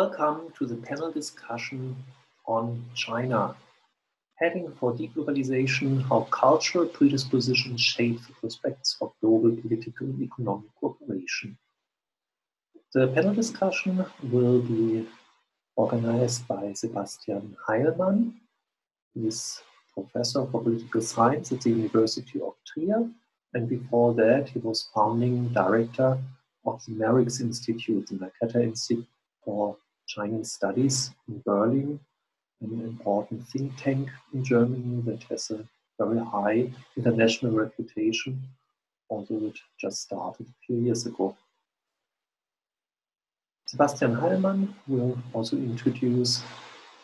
Welcome to the panel discussion on China. Heading for deglobalization, how cultural predispositions shape the prospects of global political and economic cooperation. The panel discussion will be organized by Sebastian Heilmann. He is professor for political science at the University of Trier, and before that he was founding director of the Merix Institute, the Mercator Institute for Chinese Studies in Berlin, an important think tank in Germany that has a very high international reputation, although it just started a few years ago. Sebastian Heilmann will also introduce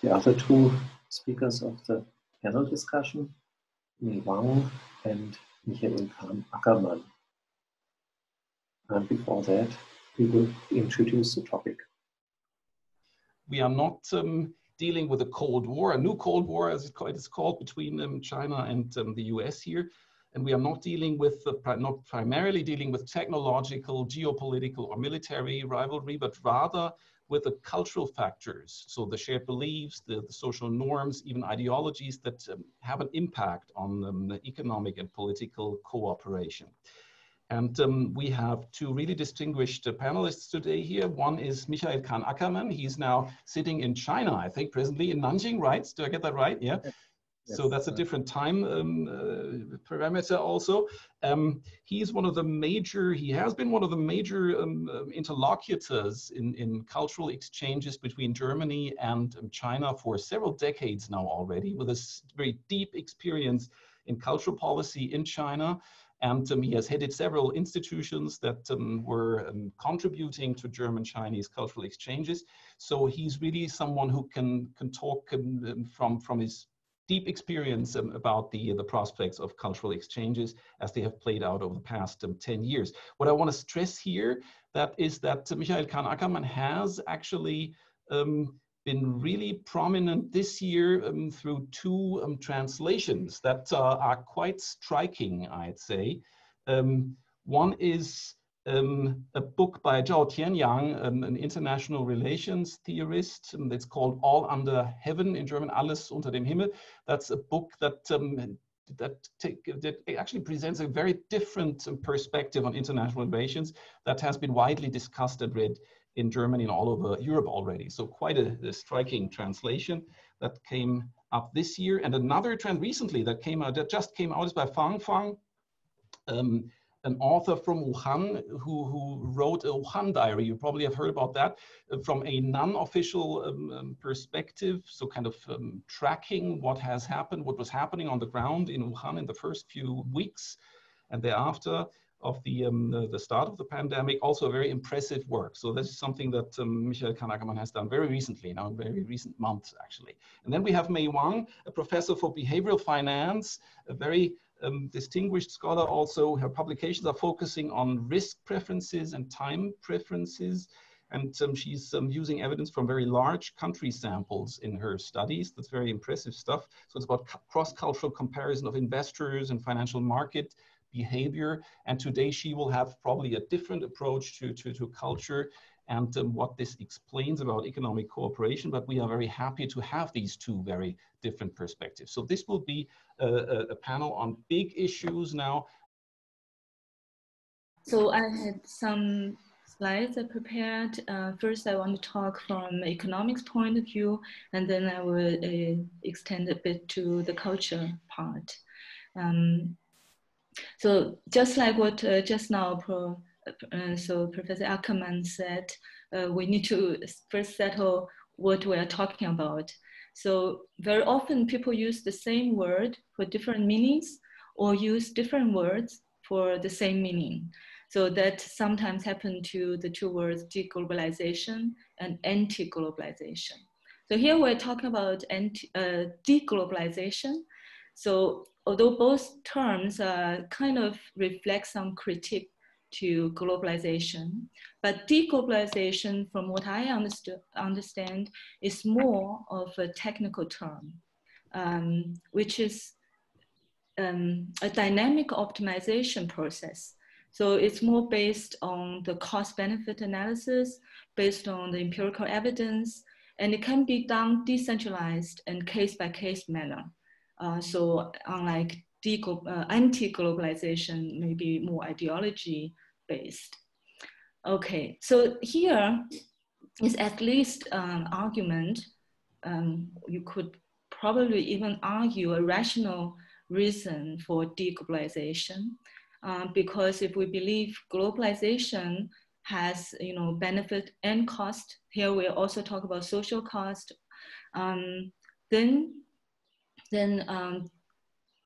the other two speakers of the panel discussion, Wang and Kahn-Ackermann. And before that, we will introduce the topic. We are not dealing with a Cold War, a new Cold War, as it is called, between China and the US here. And we are not dealing with, not primarily dealing with technological, geopolitical, or military rivalry, but rather with the cultural factors. So the shared beliefs, the social norms, even ideologies that have an impact on the economic and political cooperation. And we have two really distinguished panelists today here. One is Kahn-Ackermann. He's now sitting in China, I think, presently in Nanjing, right? Do I get that right? Yeah. Yes. So that's a different time parameter also. He's one of the major, he has been one of the major interlocutors in cultural exchanges between Germany and China for several decades now already, with a very deep experience in cultural policy in China. And he has headed several institutions that were contributing to German-Chinese cultural exchanges. So he's really someone who can talk from his deep experience about the prospects of cultural exchanges as they have played out over the past 10 years. What I want to stress here is that Kahn-Ackermann has actually been really prominent this year through two translations that are quite striking, I'd say. One is a book by Zhao Tianyang, an international relations theorist. It's called All Under Heaven, in German, Alles unter dem Himmel. That's a book that actually presents a very different perspective on international relations that has been widely discussed and read in Germany and all over Europe already. So quite a striking translation that came up this year. And another trend recently that just came out is by Wang, an author from Wuhan who wrote a Wuhan diary. You probably have heard about that from a non-official perspective. So kind of tracking what has happened, what was happening on the ground in Wuhan in the first few weeks and thereafter of the start of the pandemic. Also a very impressive work. So this is something that Kahn-Ackermann has done very recently, now in very recent months actually. And then we have Wang, a professor for behavioral finance, a very distinguished scholar also. Her publications are focusing on risk preferences and time preferences. And she's using evidence from very large country samples in her studies. That's very impressive stuff. So it's about cross-cultural comparison of investors and financial market behavior. And today she will have probably a different approach to culture and what this explains about economic cooperation. But we are very happy to have these two very different perspectives. So this will be a panel on big issues now. So I had some slides I prepared. First, I want to talk from economics point of view, and then I will extend a bit to the culture part. So just like what just now Professor Ackermann said, we need to first settle what we are talking about. So very often people use the same word for different meanings or use different words for the same meaning. So that sometimes happens to the two words deglobalization and anti-globalization. So here we're talking about deglobalization. So although both terms kind of reflect some critique to globalization, but deglobalization, from what I understand, is more of a technical term, which is a dynamic optimization process. So it's more based on the cost-benefit analysis, based on the empirical evidence, and it can be done decentralized and case-by-case manner. So unlike anti-globalization, maybe more ideology-based. Okay, so here is at least an argument. You could probably even argue a rational reason for deglobalization, because if we believe globalization has, benefit and cost, here we also talk about social cost, then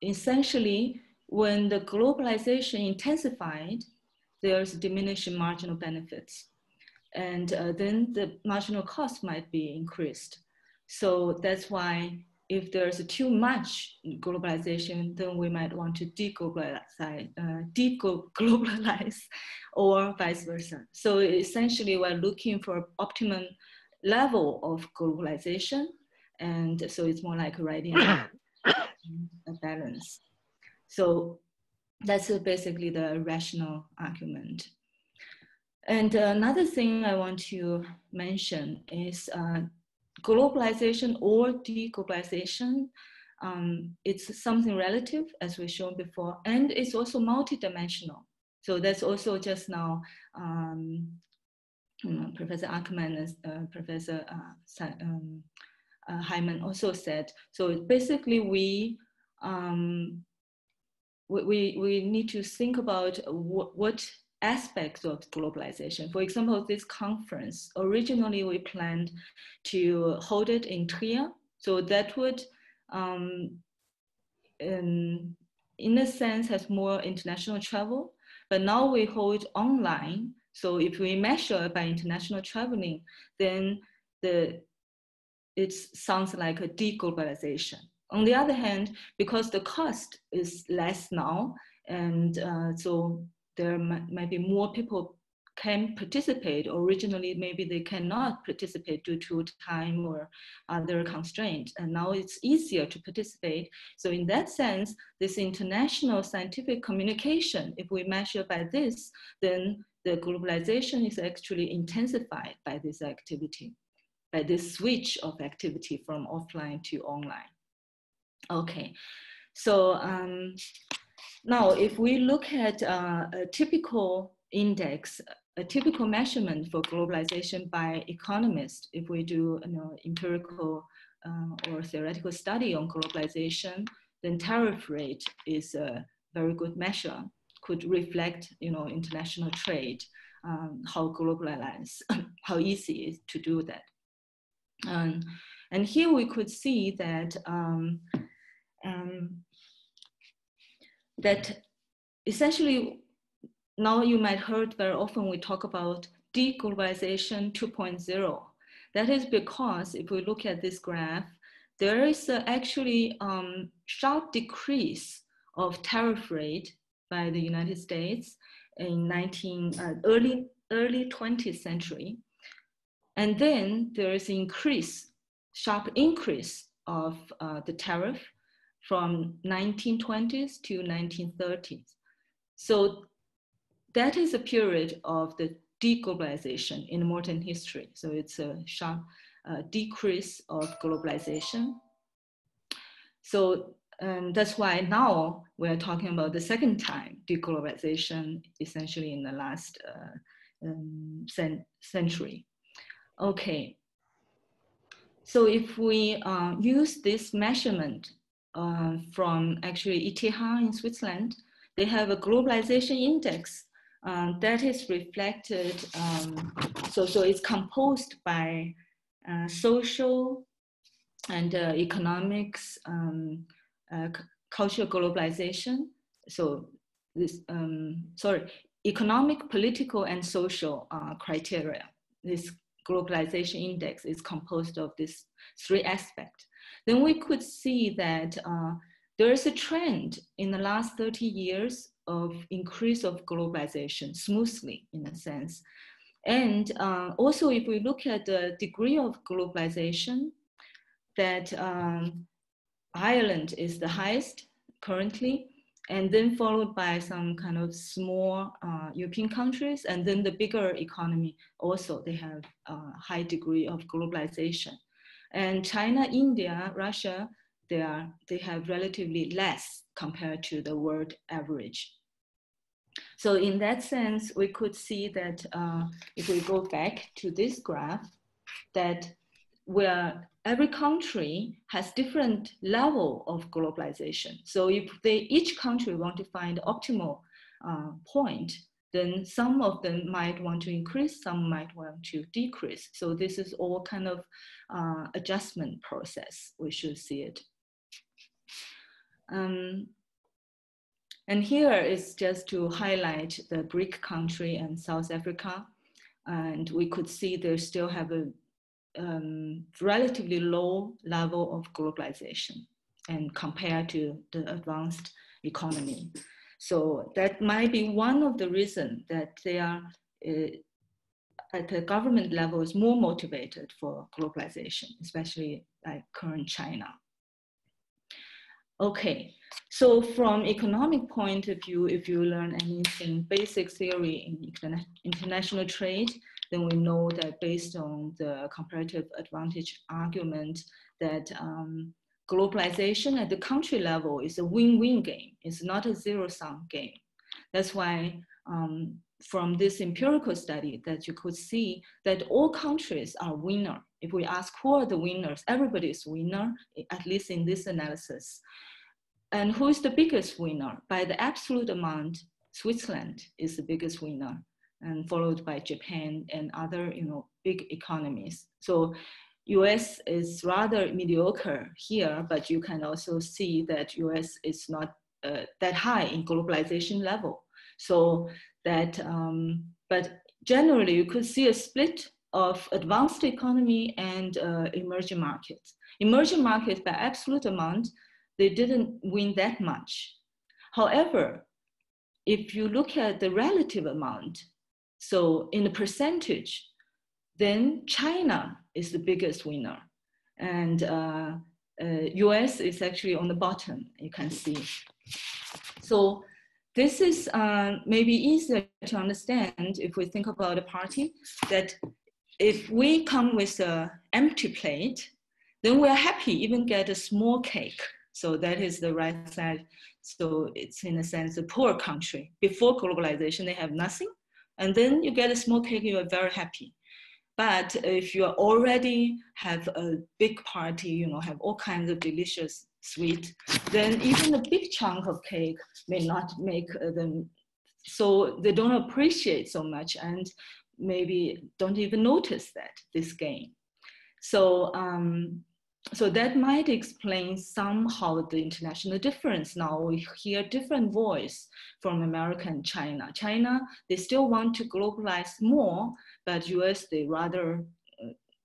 essentially when the globalization intensified, there's diminishing marginal benefits. And then the marginal cost might be increased. So that's why if there's too much globalization, then we might want to deglobalize or vice versa. So essentially we're looking for optimum level of globalization. And so it's more like writing a balance. So that's basically the rational argument. And another thing I want to mention is globalization or deglobalization. It's something relative, as we've shown before, and it's also multidimensional. So that's also just now Professor Ackermann and Professor Heilmann also said. So basically we need to think about what aspects of globalization. For example, this conference, originally we planned to hold it in Trier. So that would, in a sense, has more international travel. But now we hold online. So if we measure by international traveling, then it sounds like a deglobalization. On the other hand, because the cost is less now, and so there might be more people can participate. Originally, maybe they cannot participate due to time or other constraints, and now it's easier to participate. So in that sense, this international scientific communication, if we measure by this, then the globalization is actually intensified by this activity, by this switch of activity from offline to online. Okay, so now if we look at a typical index, a typical measurement for globalization by economists, if we do empirical or theoretical study on globalization, then tariff rate is a very good measure, could reflect international trade, how globalized, how easy it is to do that. And here we could see that that essentially, now you might heard very often we talk about deglobalization 2.0. That is because if we look at this graph, there is actually sharp decrease of tariff rate by the United States in early 20th century. And then there is sharp increase of the tariff from 1920s to 1930s. So that is a period of the deglobalization in modern history. So it's a sharp decrease of globalization. So that's why now we're talking about the second time deglobalization, essentially in the last century. Okay, so if we use this measurement from actually ETH in Switzerland, they have a globalization index that is reflected, so it's composed by social and economics, cultural globalization. So this, economic, political, and social criteria. This globalization index is composed of these three aspects. Then we could see that there is a trend in the last 30 years of increase of globalization, smoothly in a sense. And also if we look at the degree of globalization, that Ireland is the highest currently, and then followed by some kind of small European countries, and then the bigger economy also, they have a high degree of globalization. And China, India, Russia, they have relatively less compared to the world average. So in that sense, we could see that if we go back to this graph, that where every country has different level of globalization. So if each country want to find optimal point, then some of them might want to increase, some might want to decrease. So this is all kind of adjustment process, we should see it. And here is just to highlight the BRIC country and South Africa. And we could see they still have a relatively low level of globalization and compared to the advanced economy. So that might be one of the reasons that they are at the government level is more motivated for globalization, especially like current China. Okay, so from economic point of view, if you learn anything basic theory in international trade, then we know that based on the comparative advantage argument that globalization at the country level is a win-win game. It's not a zero-sum game. That's why from this empirical study that you could see that all countries are winner. If we ask who are the winners, everybody is winner, at least in this analysis. And who is the biggest winner? By the absolute amount, Switzerland is the biggest winner, and followed by Japan and other, big economies. So US is rather mediocre here, but you can also see that US is not that high in globalization level. So that, but generally you could see a split of advanced economy and emerging markets. Emerging markets by absolute amount, they didn't win that much. However, if you look at the relative amount, so in the percentage, then China is the biggest winner. And US is actually on the bottom, you can see. So this is maybe easier to understand if we think about a party, that if we come with an empty plate, then we're happy, even get a small cake. So that is the right side. So it's in a sense a poor country. Before globalization, they have nothing. And then you get a small cake, you are very happy. But if you already have a big party, have all kinds of delicious sweet, then even a big chunk of cake may not make them, so they don't appreciate so much and maybe don't even notice this gain. So, so that might explain somehow the international difference. Now we hear different voice from America and China. China, they still want to globalize more, but US, they rather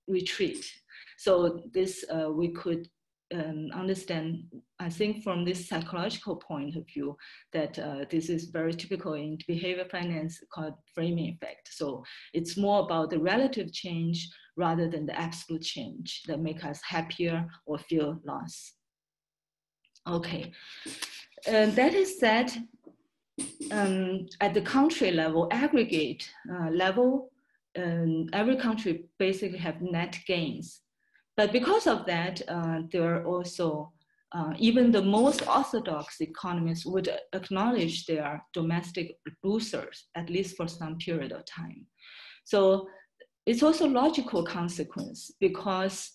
retreat. So this we could understand, I think from this psychological point of view, that this is very typical in behavior finance called framing effect. So it's more about the relative change rather than the absolute change that make us happier or feel loss. Okay, that is said, at the country level, aggregate level, every country basically have net gains. But because of that, there are also, even the most orthodox economists would acknowledge they are domestic losers, at least for some period of time. So it's also logical consequence, because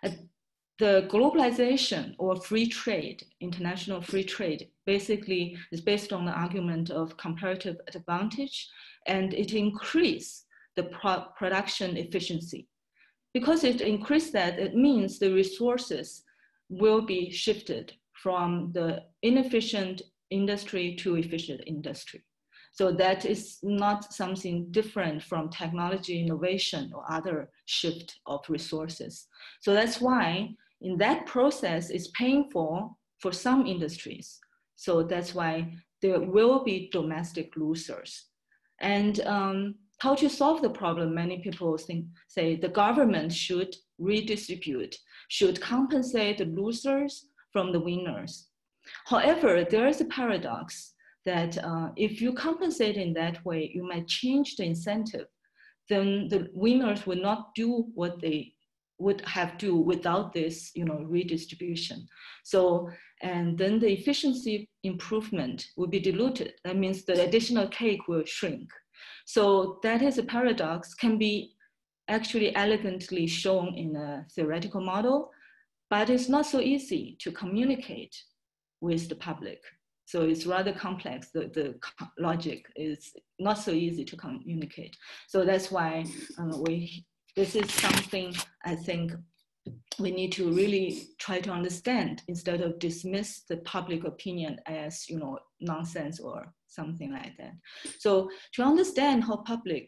the globalization or free trade, international free trade, basically is based on the argument of comparative advantage, and it increases the production efficiency. Because it increased that, it means the resources will be shifted from the inefficient industry to efficient industry. So that is not something different from technology innovation or other shift of resources. So that's why in that process it's painful for some industries. So that's why there will be domestic losers. And how to solve the problem? Many people say the government should redistribute, should compensate the losers from the winners. However, there is a paradox that if you compensate in that way, you might change the incentive. Then the winners will not do what they would have to without this, redistribution. So, and then the efficiency improvement will be diluted. That means the additional cake will shrink. So that is a paradox, can be actually elegantly shown in a theoretical model, but it's not so easy to communicate with the public. So it's rather complex. The logic is not so easy to communicate. So that's why this is something I think we need to really try to understand instead of dismiss the public opinion as, nonsense or something like that. So to understand how public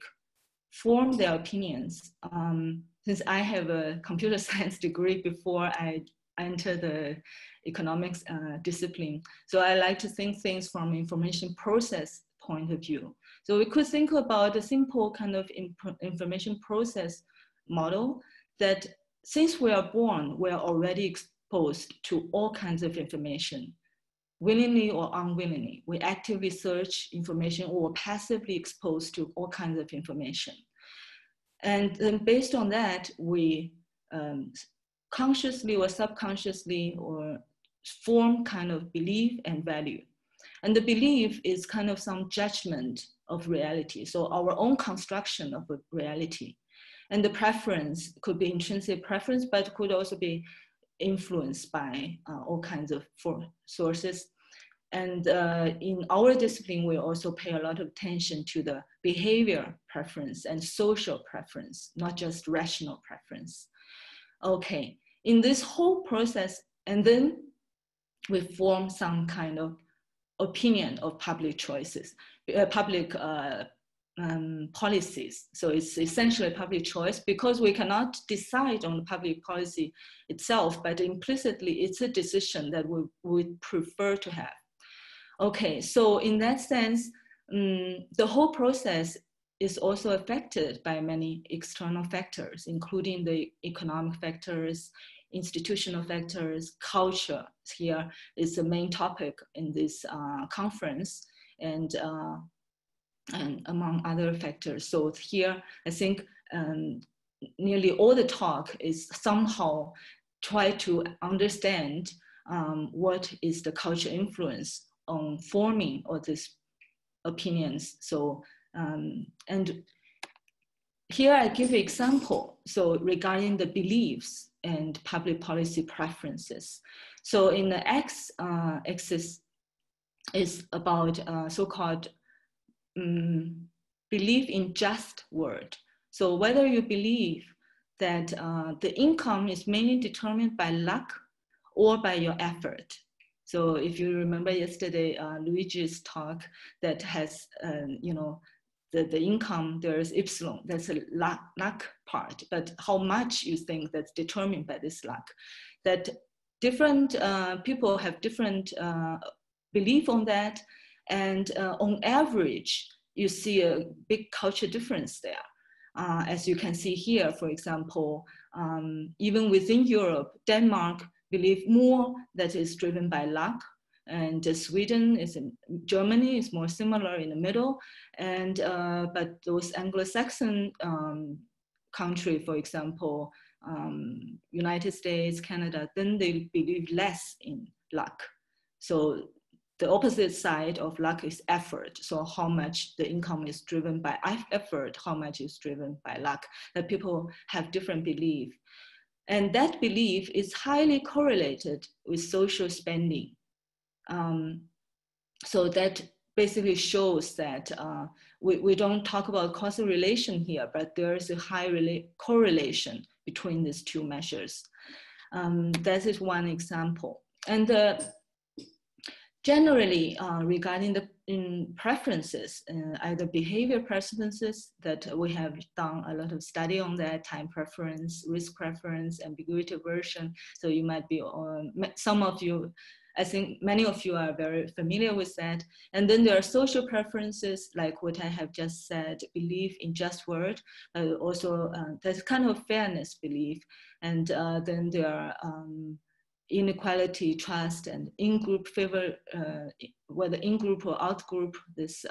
form their opinions, since I have a computer science degree before I entered the economics discipline, so I like to think things from information process point of view. So we could think about a simple kind of information process model that since we are born, we are already exposed to all kinds of information, willingly or unwillingly. We actively search information or passively exposed to all kinds of information. And then based on that, we consciously or subconsciously or form kind of belief and value. And the belief is kind of some judgment of reality. So our own construction of a reality. And the preference could be intrinsic preference, but could also be influenced by all kinds of sources. And in our discipline, we also pay a lot of attention to the behavior preference and social preference, not just rational preference. Okay, in this whole process, and then we form some kind of opinion of public choices, public policies. So it's essentially public choice because we cannot decide on the public policy itself, but implicitly it's a decision that we would prefer to have. Okay, so in that sense, the whole process is also affected by many external factors, including the economic factors, institutional factors, culture here is the main topic in this conference, and among other factors. So here, I think nearly all the talk is somehow try to understand what is the cultural influence on forming all these opinions. So, and here I give an example. So regarding the beliefs and public policy preferences. So in the x-axis is about so-called belief in just word. So whether you believe that the income is mainly determined by luck or by your effort. So if you remember yesterday, Luigi's talk that has, the income, there is epsilon, that's a luck part, but how much you think that's determined by this luck. That different people have different belief on that, and on average, you see a big culture difference there. As you can see here, for example, even within Europe, Denmark believe more that is driven by luck, and Sweden is in Germany is more similar in the middle, and but those Anglo-Saxon country, for example, United States, Canada, then they believe less in luck. So the opposite side of luck is effort. So how much the income is driven by effort, how much is driven by luck, that people have different belief. And that belief is highly correlated with social spending. So that basically shows that we don't talk about causal relation here, but there is a high correlation between these two measures. That is one example. And generally, regarding the preferences, either behavior preferences that we have done a lot of study on that, time preference, risk preference, ambiguity aversion. So you might be, some of you, I think many of you are very familiar with that. And then there are social preferences, like what I have just said, belief in just word, also there's kind of fairness belief. And then there are inequality, trust, and in-group favor, whether in-group or out-group, this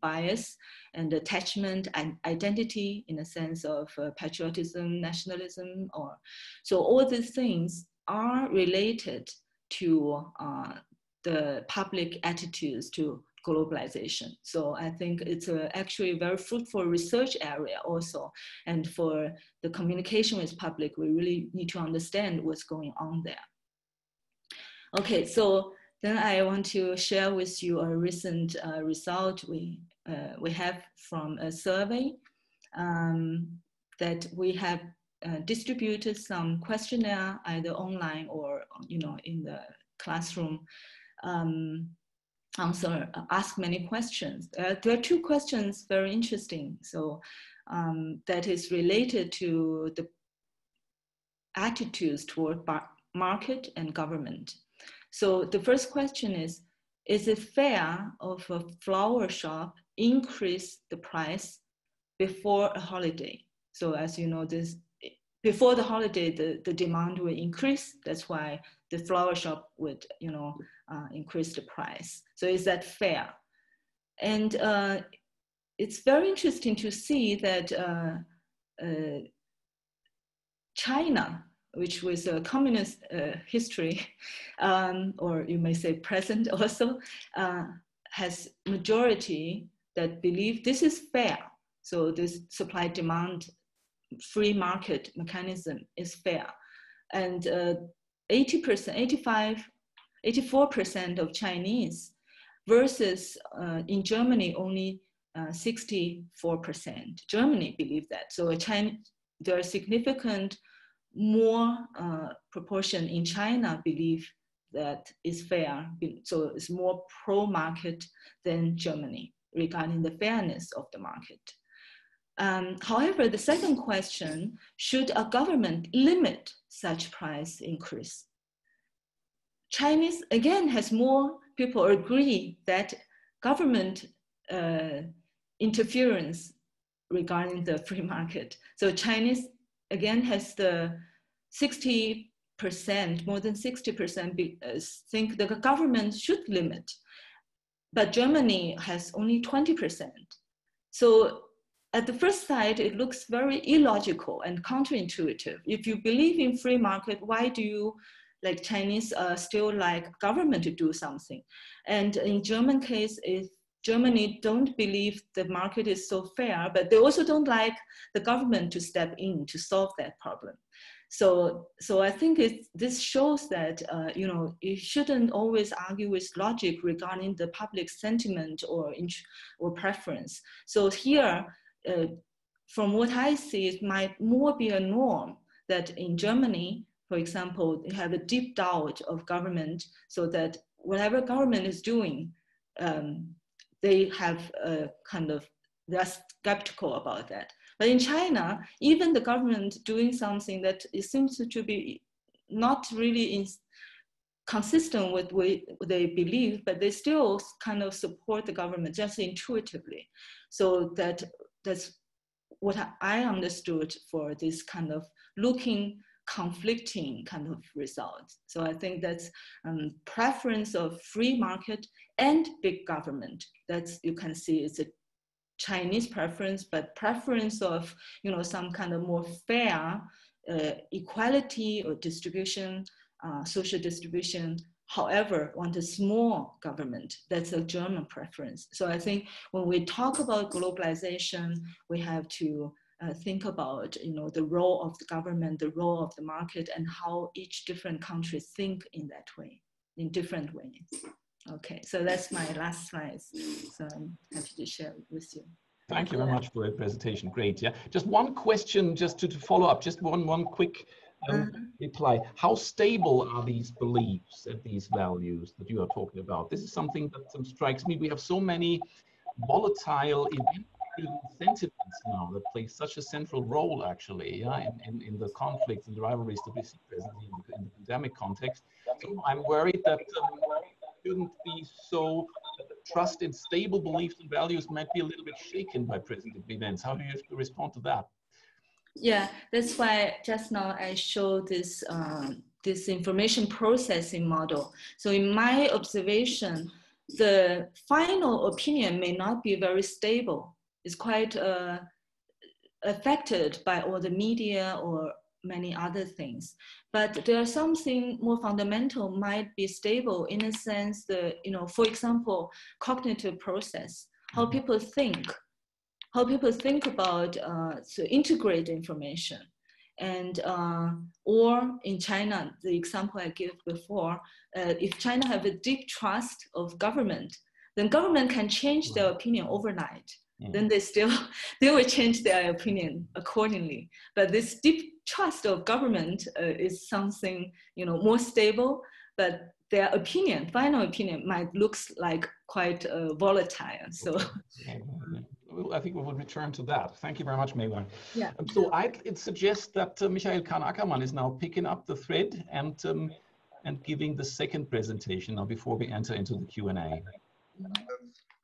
bias and attachment and identity in a sense of patriotism, nationalism, or so all these things are related to the public attitudes to globalization. So I think it's actually a very fruitful research area also. And for the communication with public, we really need to understand what's going on there. Okay, so then I want to share with you a recent result we have from a survey that we have distributed some questionnaire either online or in the classroom. Ask many questions. There are two questions very interesting. So that is related to the attitudes toward market and government. So the first question is it fair of a flower shop increase the price before a holiday? So as you know, before the holiday, the demand will increase. That's why the flower shop would, increase the price. So is that fair? And it's very interesting to see that China, which was a communist history, or you may say present also, has majority that believe this is fair. So this supply-demand free market mechanism is fair. And 84% of Chinese versus in Germany only 64%. Germany believe that. So there are significant more proportion in China believe that is fair. So it's more pro-market than Germany regarding the fairness of the market. However, the second question, should a government limit such price increase? Chinese, again, has more people agree that government interference regarding the free market. So Chinese, again, has the 60%, more than 60% think the government should limit, but Germany has only 20%. So at the first sight, it looks very illogical and counterintuitive. If you believe in free market, why do you, like Chinese, still like government to do something? And in German case, if Germany don't believe the market is so fair, but they also don't like the government to step in to solve that problem. So I think this shows that you shouldn't always argue with logic regarding the public sentiment or preference. So here, from what I see, it might more be a norm that in Germany, for example, they have a deep doubt of government, so that whatever government is doing, they have a they're skeptical about that. But in China, even the government doing something that it seems to be not really consistent with what they believe, but they still kind of support the government just intuitively. So that's what I understood for this kind of conflicting kind of results. So I think that's preference of free market and big government. That's, you can see it's a Chinese preference, but preference of some kind of more fair equality or distribution, social distribution. However, want a small government. That's a German preference. So I think when we talk about globalization, we have to think about the role of the government, the role of the market, and how each different country think in that way, in different ways. Okay, so that's my last slide. So I'm happy to share with you. Thank you very much for the presentation. Great. Yeah, just one question, just to follow up, just one quick reply. How stable are these beliefs and these values that you are talking about? This is something that strikes me. We have so many volatile sentiments now that play such a central role, actually, in the conflicts and the rivalries that we see presently in the pandemic context. So I'm worried that shouldn't be so, trust in stable beliefs and values might be a little bit shaken by present events. How do you respond to that? Yeah, that's why just now I showed this this information processing model. So in my observation, the final opinion may not be very stable. It's quite affected by all the media or many other things. But there's something more fundamental might be stable in a sense that, you know, for example, cognitive process, how people think about to integrate information. And or in China, the example I gave before, if China have a deep trust of government, then government can change their opinion overnight. Then they will change their opinion accordingly. But this deep trust of government is something, you know, more stable, but their opinion, final opinion, might looks like quite volatile. So. I think we will return to that. Thank you very much, Mei Wang. Yeah. So I'd suggest that Michael Kahn-Ackermann is now picking up the thread and giving the second presentation now before we enter into the Q&A.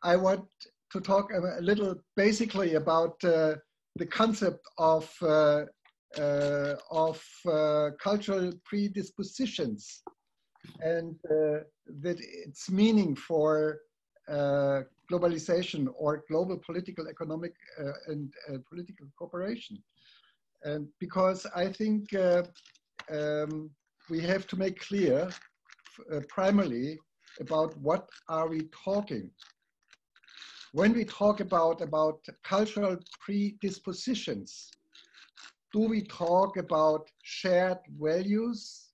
I want to talk a little basically about the concept of cultural predispositions and that its meaning for globalization or global political, economic, and political cooperation. And because I think we have to make clear primarily about what are we talking. When we talk about cultural predispositions, do we talk about shared values,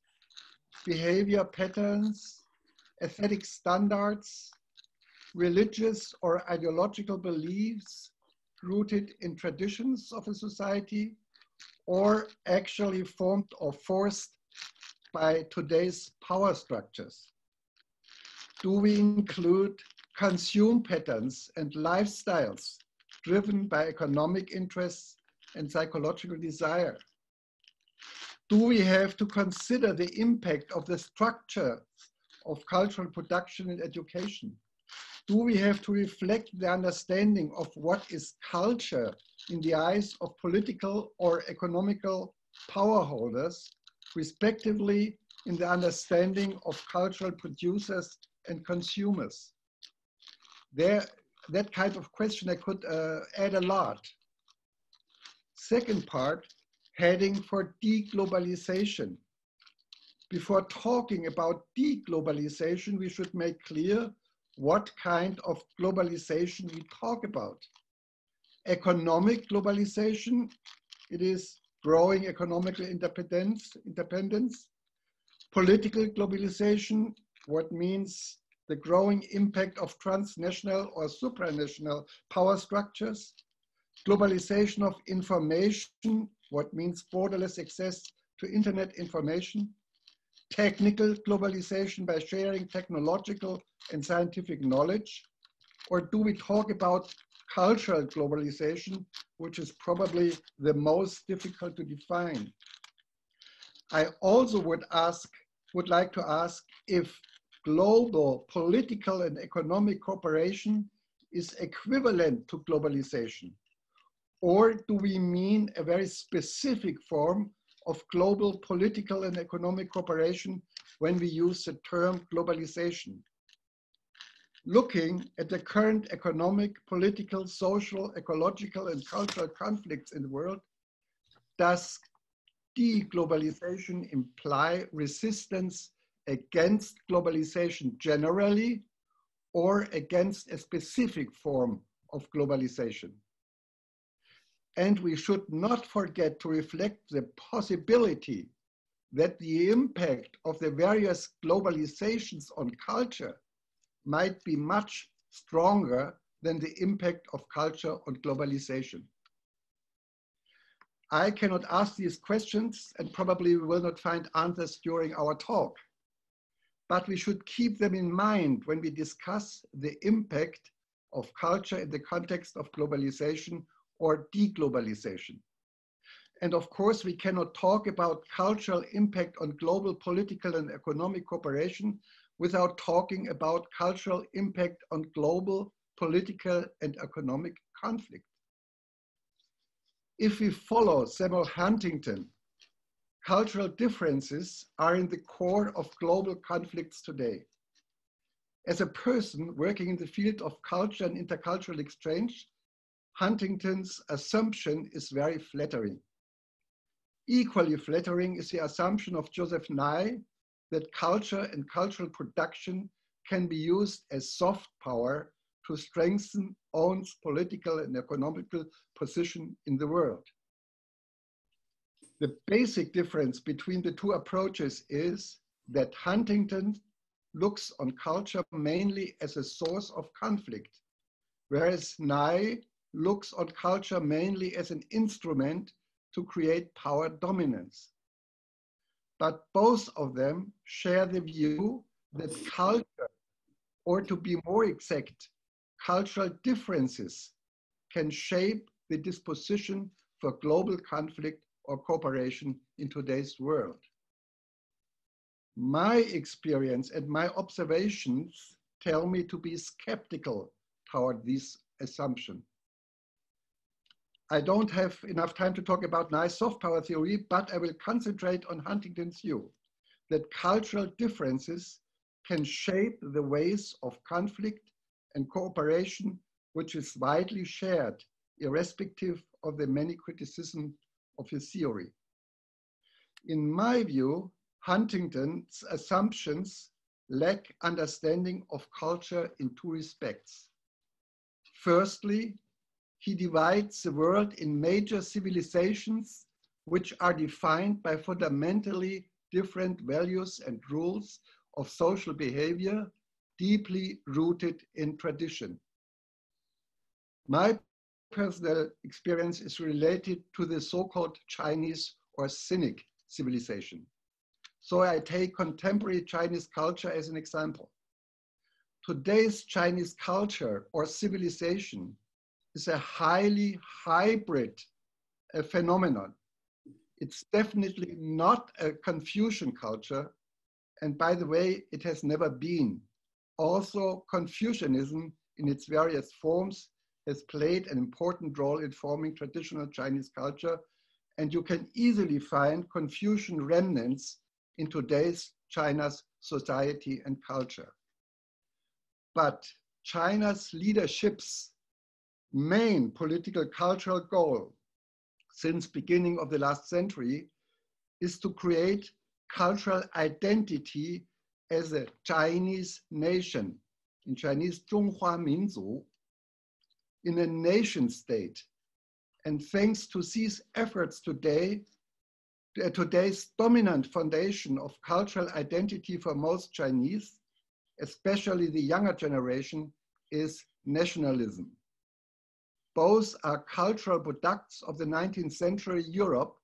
behavior patterns, aesthetic standards, religious or ideological beliefs rooted in traditions of a society, or actually formed or forced by today's power structures? Do we include consume patterns and lifestyles driven by economic interests and psychological desire? Do we have to consider the impact of the structure of cultural production and education? Do we have to reflect the understanding of what is culture in the eyes of political or economical power holders, respectively in the understanding of cultural producers and consumers? That kind of question I could add a lot. Second part, heading for de-globalization. Before talking about de-globalization, we should make clear what kind of globalization we talk about. Economic globalization, it is growing economical independence. Political globalization, what means the growing impact of transnational or supranational power structures. Globalization of information, what means borderless access to internet information. Technical globalization by sharing technological and scientific knowledge? Or do we talk about cultural globalization, which is probably the most difficult to define? I also would like to ask if global political and economic cooperation is equivalent to globalization, or do we mean a very specific form of global political and economic cooperation when we use the term globalization? Looking at the current economic, political, social, ecological, and cultural conflicts in the world, does de-globalization imply resistance against globalization generally or against a specific form of globalization? And we should not forget to reflect the possibility that the impact of the various globalizations on culture might be much stronger than the impact of culture on globalization. I cannot ask these questions, and probably we will not find answers during our talk, but we should keep them in mind when we discuss the impact of culture in the context of globalization or de-globalization. And of course, we cannot talk about cultural impact on global political and economic cooperation without talking about cultural impact on global political and economic conflict. If we follow Samuel Huntington, cultural differences are in the core of global conflicts today. As a person working in the field of culture and intercultural exchange, Huntington's assumption is very flattering. Equally flattering is the assumption of Joseph Nye that culture and cultural production can be used as soft power to strengthen one's political and economical position in the world. The basic difference between the two approaches is that Huntington looks on culture mainly as a source of conflict, whereas Nye looks on culture mainly as an instrument to create power dominance. But both of them share the view that culture, or to be more exact, cultural differences, can shape the disposition for global conflict or cooperation in today's world. My experience and my observations tell me to be skeptical toward this assumption. I don't have enough time to talk about Nye's soft power theory, but I will concentrate on Huntington's view that cultural differences can shape the ways of conflict and cooperation, which is widely shared, irrespective of the many criticisms of his theory. In my view, Huntington's assumptions lack understanding of culture in two respects. Firstly, he divides the world in major civilizations, which are defined by fundamentally different values and rules of social behavior, deeply rooted in tradition. My personal experience is related to the so-called Chinese or Sinic civilization. So I take contemporary Chinese culture as an example. Today's Chinese culture or civilization is a highly hybrid phenomenon. It's definitely not a Confucian culture. And by the way, it has never been. Also, Confucianism in its various forms has played an important role in forming traditional Chinese culture. And you can easily find Confucian remnants in today's China's society and culture. But China's leadership's main political cultural goal since beginning of the last century is to create cultural identity as a Chinese nation, in Chinese 中华民族, in a nation state. And thanks to these efforts today, today's dominant foundation of cultural identity for most Chinese, especially the younger generation, is nationalism. Both are cultural products of the 19th century Europe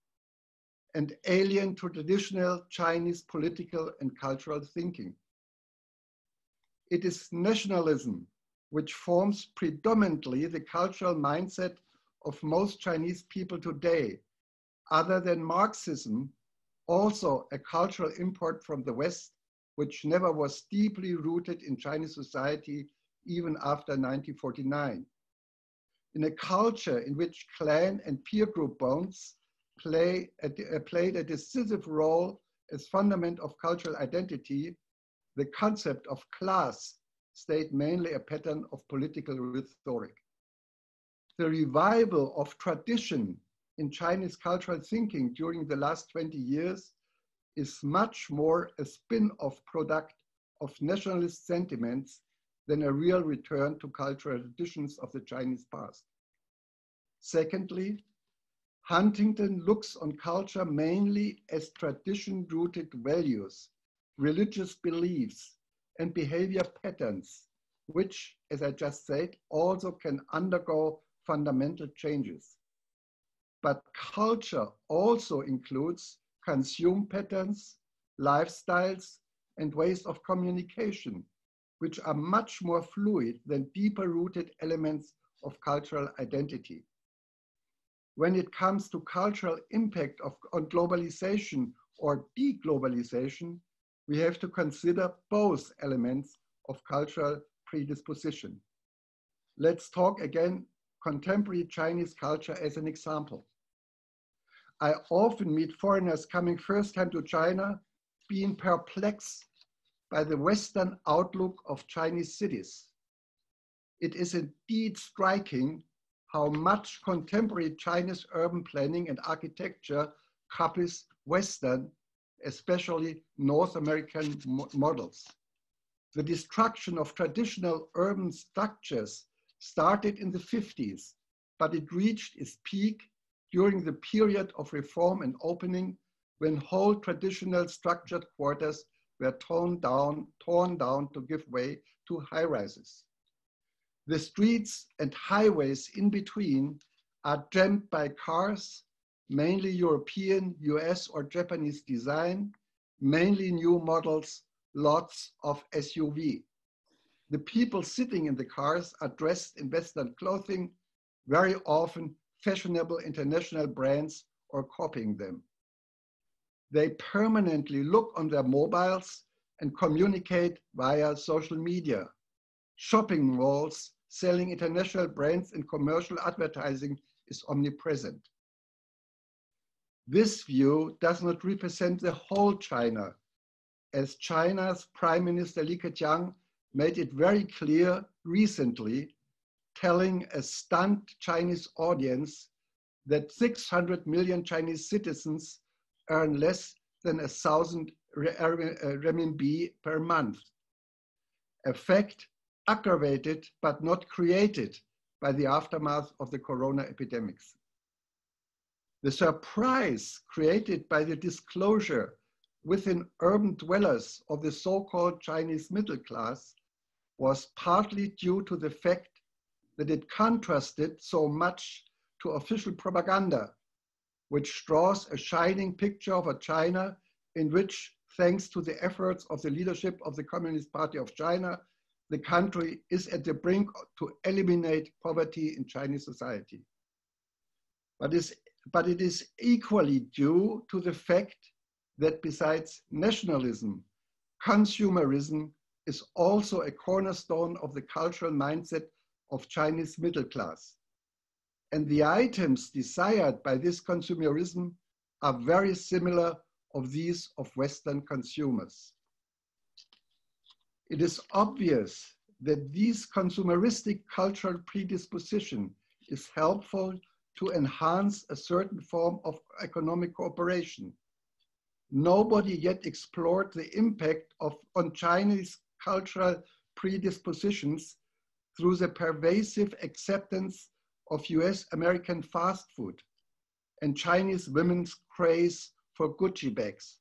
and alien to traditional Chinese political and cultural thinking. It is nationalism which forms predominantly the cultural mindset of most Chinese people today, other than Marxism, also a cultural import from the West, which never was deeply rooted in Chinese society even after 1949. In a culture in which clan and peer group bonds played a decisive role as fundament of cultural identity, the concept of class stayed mainly a pattern of political rhetoric. The revival of tradition in Chinese cultural thinking during the last 20 years is much more a spin-off product of nationalist sentiments than a real return to cultural traditions of the Chinese past. Secondly, Huntington looks on culture mainly as tradition-rooted values, religious beliefs, and behavior patterns, which, as I just said, also can undergo fundamental changes. But culture also includes consume patterns, lifestyles, and ways of communication, which are much more fluid than deeper-rooted elements of cultural identity. When it comes to cultural impact on globalization or de-globalization, we have to consider both elements of cultural predisposition. Let's talk again contemporary Chinese culture as an example. I often meet foreigners coming first time to China, being perplexed by the Western outlook of Chinese cities. It is indeed striking how much contemporary Chinese urban planning and architecture copies Western, especially North American models. The destruction of traditional urban structures started in the 50s, but it reached its peak during the period of reform and opening, when whole traditional structured quarters were torn down to give way to high-rises. The streets and highways in between are jammed by cars, mainly European, US, or Japanese design, mainly new models, lots of SUV. The people sitting in the cars are dressed in Western clothing, very often fashionable international brands or copying them. They permanently look on their mobiles and communicate via social media. Shopping malls selling international brands and commercial advertising is omnipresent. This view does not represent the whole China, as China's Prime Minister Li Keqiang made it very clear recently, telling a stunned Chinese audience that 600 million Chinese citizens earn less than 1,000 renminbi per month. A fact aggravated but not created by the aftermath of the corona epidemics. The surprise created by the disclosure within urban dwellers of the so-called Chinese middle class was partly due to the fact that it contrasted so much to official propaganda, which draws a shining picture of a China in which, thanks to the efforts of the leadership of the Communist Party of China, the country is at the brink to eliminate poverty in Chinese society. But it is equally due to the fact that besides nationalism, consumerism is also a cornerstone of the cultural mindset of Chinese middle class. And the items desired by this consumerism are very similar of these of Western consumers. It is obvious that this consumeristic cultural predisposition is helpful to enhance a certain form of economic cooperation. Nobody yet explored the impact on Chinese cultural predispositions through the pervasive acceptance of US American fast food and Chinese women's craze for Gucci bags.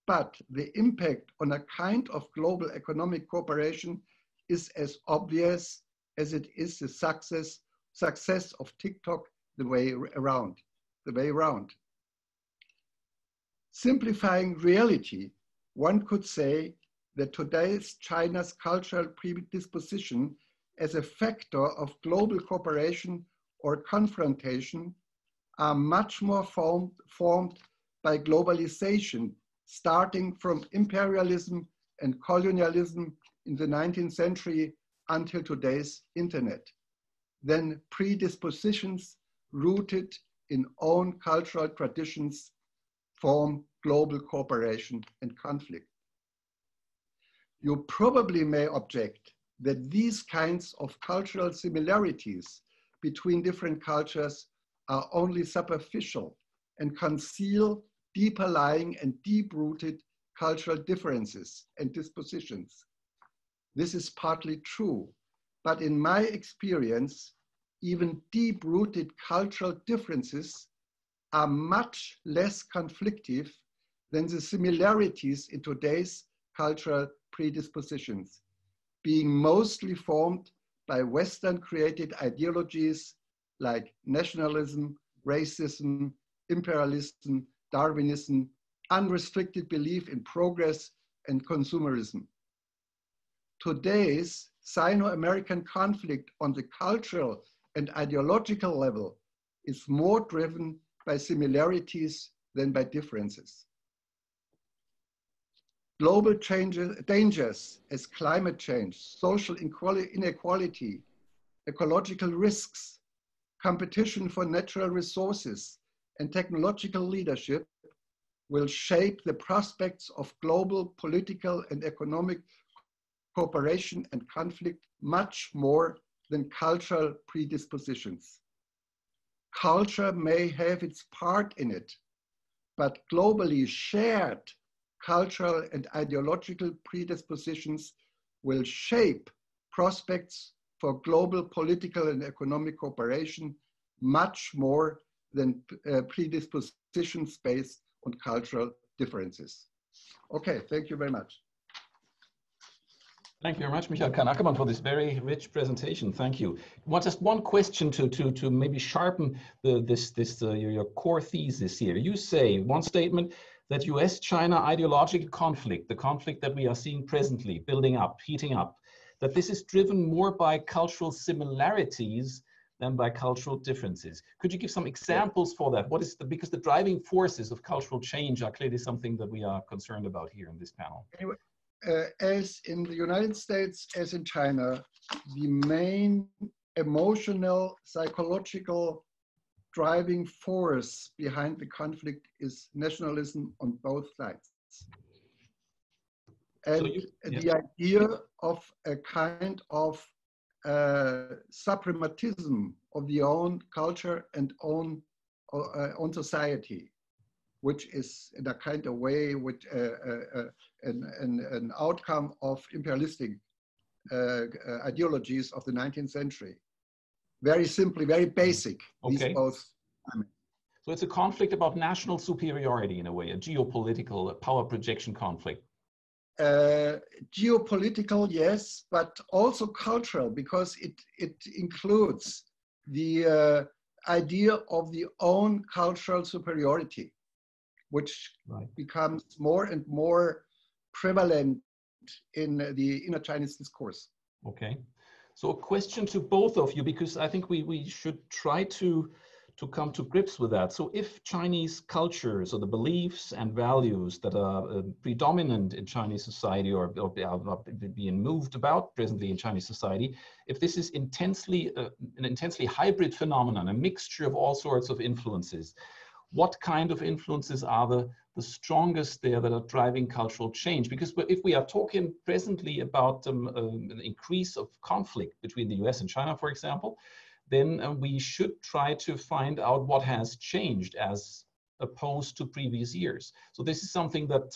But the impact on a kind of global economic cooperation is as obvious as it is the success of TikTok the way around. Simplifying reality, one could say that today's China's cultural predisposition as a factor of global cooperation or confrontation are much more formed by globalization, starting from imperialism and colonialism in the 19th century until today's internet, than predispositions rooted in own cultural traditions form global cooperation and conflict. You probably may object that these kinds of cultural similarities between different cultures are only superficial and conceal deeper lying and deep-rooted cultural differences and dispositions. This is partly true, but in my experience, even deep-rooted cultural differences are much less conflictive than the similarities in today's cultural predispositions, being mostly formed by Western-created ideologies like nationalism, racism, imperialism, Darwinism, unrestricted belief in progress, and consumerism. Today's Sino-American conflict on the cultural and ideological level is more driven by similarities than by differences. Global dangers as climate change, social inequality, ecological risks, competition for natural resources, and technological leadership will shape the prospects of global political and economic cooperation and conflict much more than cultural predispositions. Culture may have its part in it, but globally shared cultural and ideological predispositions will shape prospects for global political and economic cooperation much more than predispositions based on cultural differences. Okay, thank you very much. Thank you very much, Michael Kahn-Ackermann, for this very rich presentation. Thank you. Just one question to maybe sharpen your core thesis here. You say one statement that US-China ideological conflict, the conflict that we are seeing presently, building up, heating up, that this is driven more by cultural similarities than by cultural differences. Could you give some examples for that? What is because the driving forces of cultural change are clearly something that we are concerned about here in this panel. Anyway, as in the United States, as in China, the main emotional, psychological driving force behind the conflict is nationalism on both sides. And the idea of a kind of suprematism of the own culture and own society, which is in a kind of way with an outcome of imperialistic ideologies of the 19th century. Very simply, very basic. Okay. These both. So it's a conflict about national superiority in a way, a geopolitical, a power projection conflict. Geopolitical, yes, but also cultural, because it includes the idea of the own cultural superiority, which becomes more and more prevalent in the inner Chinese discourse. Okay, so a question to both of you, because I think we should try to come to grips with that. So if Chinese culture, so the beliefs and values that are predominant in Chinese society or are being moved about presently in Chinese society, if this is an intensely hybrid phenomenon, a mixture of all sorts of influences, what kind of influences are the strongest there that are driving cultural change? Because if we are talking presently about an increase of conflict between the US and China, for example, then we should try to find out what has changed as opposed to previous years. So this is something that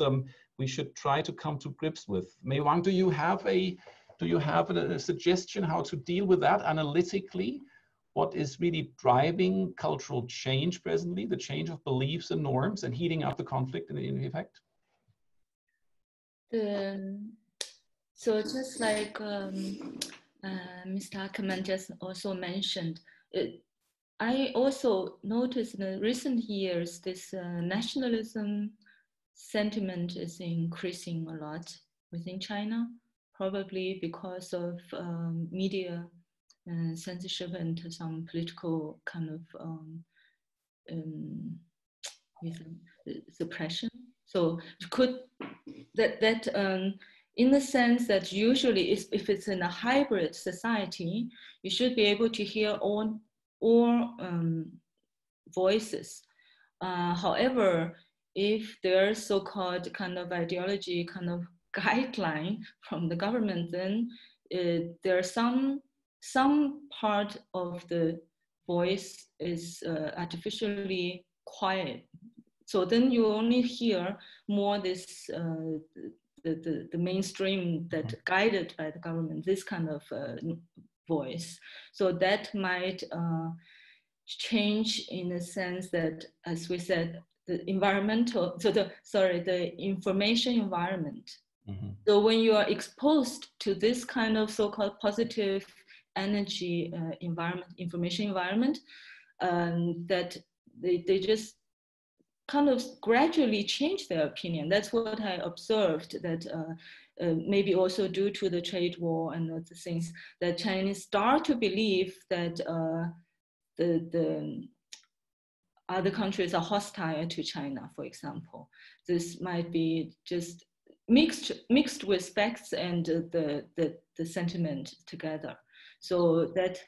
we should try to come to grips with. Wang, do you have a suggestion how to deal with that analytically? What is really driving cultural change presently, the change of beliefs and norms and heating up the conflict in effect? So just like Mr. Ackermann just also mentioned, I also noticed in the recent years, this nationalism sentiment is increasing a lot within China, probably because of media censorship and some political kind of suppression. So could that in the sense that usually if it's in a hybrid society, you should be able to hear all voices. However, if there's so-called kind of ideology, kind of guideline from the government, then there's some part of the voice is artificially quiet. So then you only hear more this the mainstream that guided by the government, this kind of voice. So that might change in the sense that, as we said, the information environment. Mm-hmm. So when you are exposed to this kind of so-called positive energy environment, information environment, that they just kind of gradually change their opinion. That's what I observed, that maybe also due to the trade war and other things, that Chinese start to believe that the other countries are hostile to China, for example. This might be just mixed with facts and the sentiment together. So that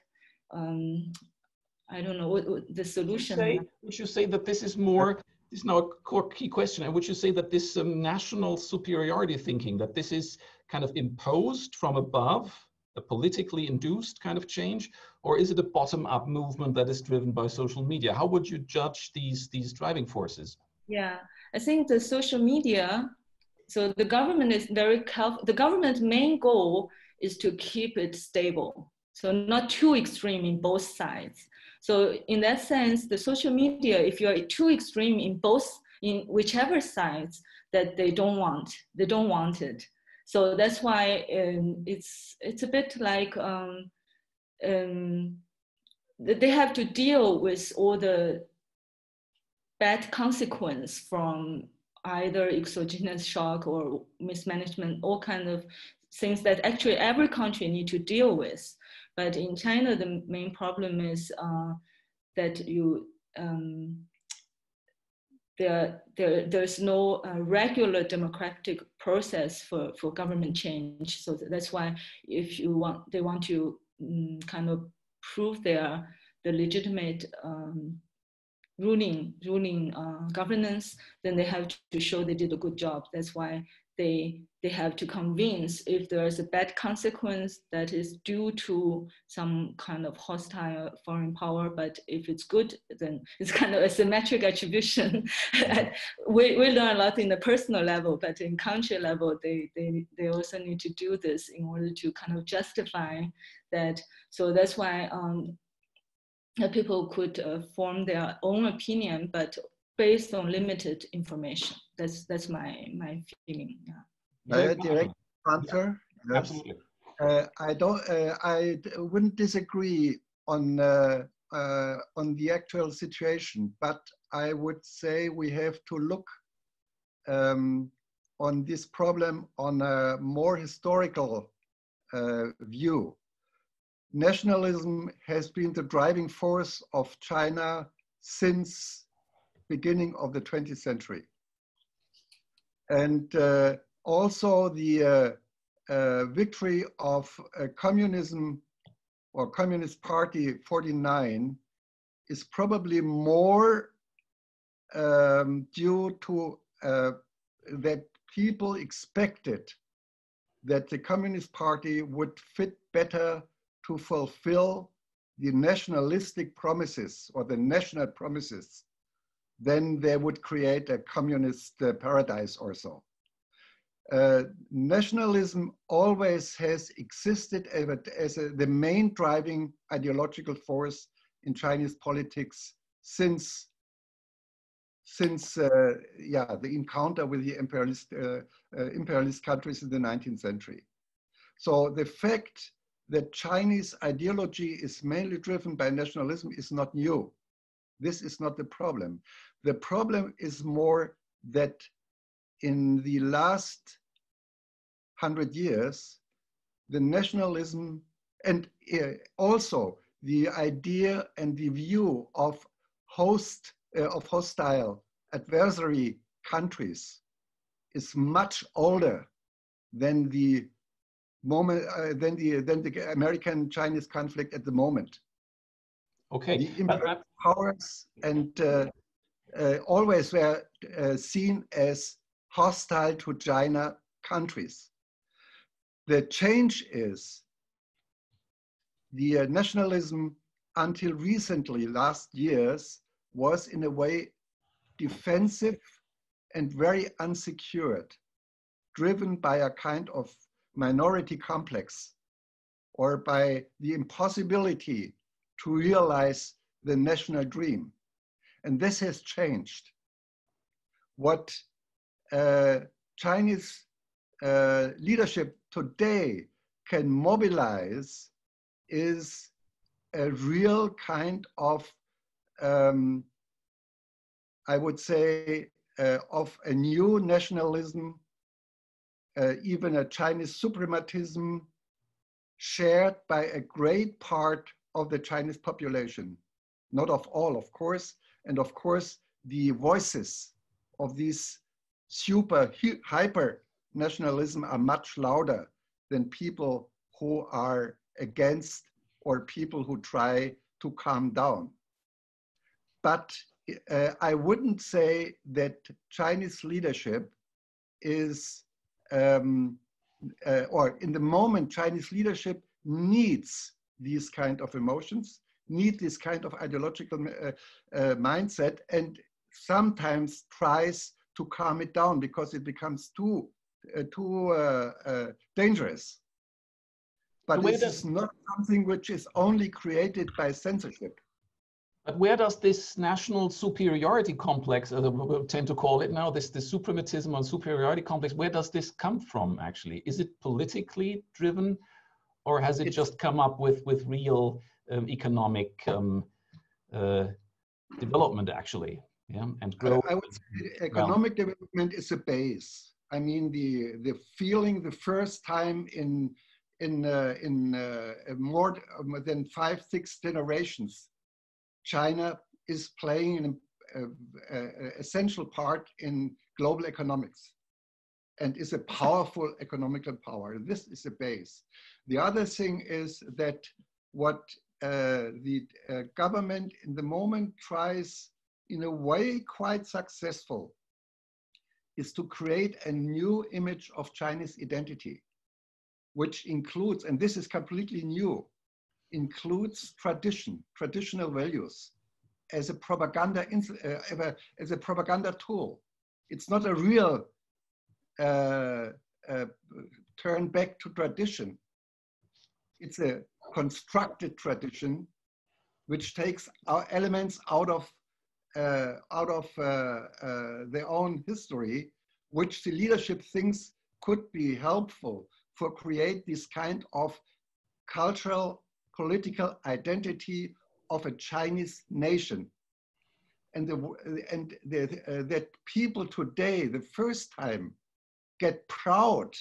I don't know what the solution. Would you say that this is more, this is now a core key question, and would you say that this national superiority thinking, that this is kind of imposed from above, a politically induced kind of change, or is it a bottom-up movement that is driven by social media? How would you judge these driving forces? Yeah, I think the social media, so the government is very careful. The government's main goal is to keep it stable. So not too extreme in both sides. So in that sense, the social media, if you're too extreme in whichever sides that they don't want it. So that's why it's a bit like they have to deal with all the bad consequence from either exogenous shock or mismanagement, all kind of things that actually every country need to deal with. But in China, the main problem is that there's no regular democratic process for government change. So that's why if they want to kind of prove the legitimate ruling governance, then they have to show they did a good job. That's why they have to convince if there's a bad consequence that is due to some kind of hostile foreign power, but if it's good, then it's kind of a symmetric attribution. we learn a lot in the personal level, but in country level, they also need to do this in order to kind of justify that. So that's why people could form their own opinion, but based on limited information. That's my feeling. Yeah. Direct answer. Yeah, absolutely. I wouldn't disagree on the actual situation, but I would say we have to look on this problem on a more historical view. Nationalism has been the driving force of China since beginning of the 20th century. And also the victory of communism or Communist Party 49 is probably more due to that people expected that the Communist Party would fit better to fulfill the nationalistic promises or the national promises, then they would create a communist paradise or so. Nationalism always has existed as the main driving ideological force in Chinese politics since the encounter with the imperialist countries in the 19th century. So the fact that Chinese ideology is mainly driven by nationalism is not new. This is not the problem. The problem is more that in the last 100 years, the nationalism and also the idea and the view of hostile adversary countries is much older than the moment than the American-Chinese conflict at the moment. Okay. The imperial powers and always were seen as hostile to China countries. The change is the nationalism until recently, last years, was in a way defensive and very unsecured, driven by a kind of minority complex or by the impossibility to realize the national dream. And this has changed. What Chinese leadership today can mobilize is a real kind of, I would say, of a new nationalism, even a Chinese suprematism shared by a great part of the Chinese population. Not of all, of course. And of course, the voices of these hyper nationalism are much louder than people who are against or people who try to calm down but I wouldn't say that Chinese leadership is, or in the moment, Chinese leadership needs these kind of emotions, need this kind of ideological mindset, and sometimes tries to calm it down because it becomes too dangerous. But this is not something which is only created by censorship. But where does this national superiority complex, as we tend to call it now, this suprematism or superiority complex, where does this come from actually? Is it politically driven, or has it just come up with real economic development actually? Yeah, and growth. I would say economic development is a base. I mean, the feeling the first time in more than 5-6 generations, China is playing an essential part in global economics and is a powerful economical power. This is a base. The other thing is that what the government in the moment tries, in a way quite successful, is to create a new image of Chinese identity, which includes, and this is completely new, includes traditional values as a propaganda tool. It's not a real turn back to tradition. It's a constructed tradition which takes our elements out of their own history, which the leadership thinks could be helpful for create this kind of cultural, political identity of a Chinese nation. And that people today, the first time, get proud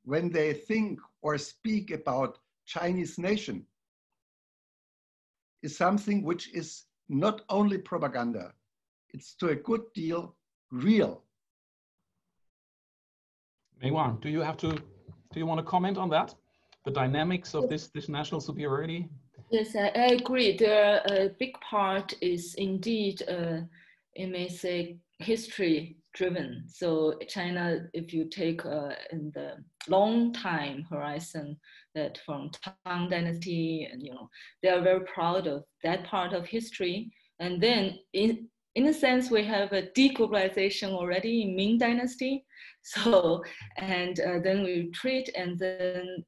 when they think or speak about Chinese nation is something which is not only propaganda, it's to a good deal real. Wang, do you want to comment on that? The dynamics of this national superiority? Yes, I agree. A big part is indeed, you may say, history driven. So China, if you take in the long time horizon, that from Tang Dynasty, and they are very proud of that part of history. And then in a sense, we have a de-globalization already in Ming Dynasty. So, and then we retreat, and then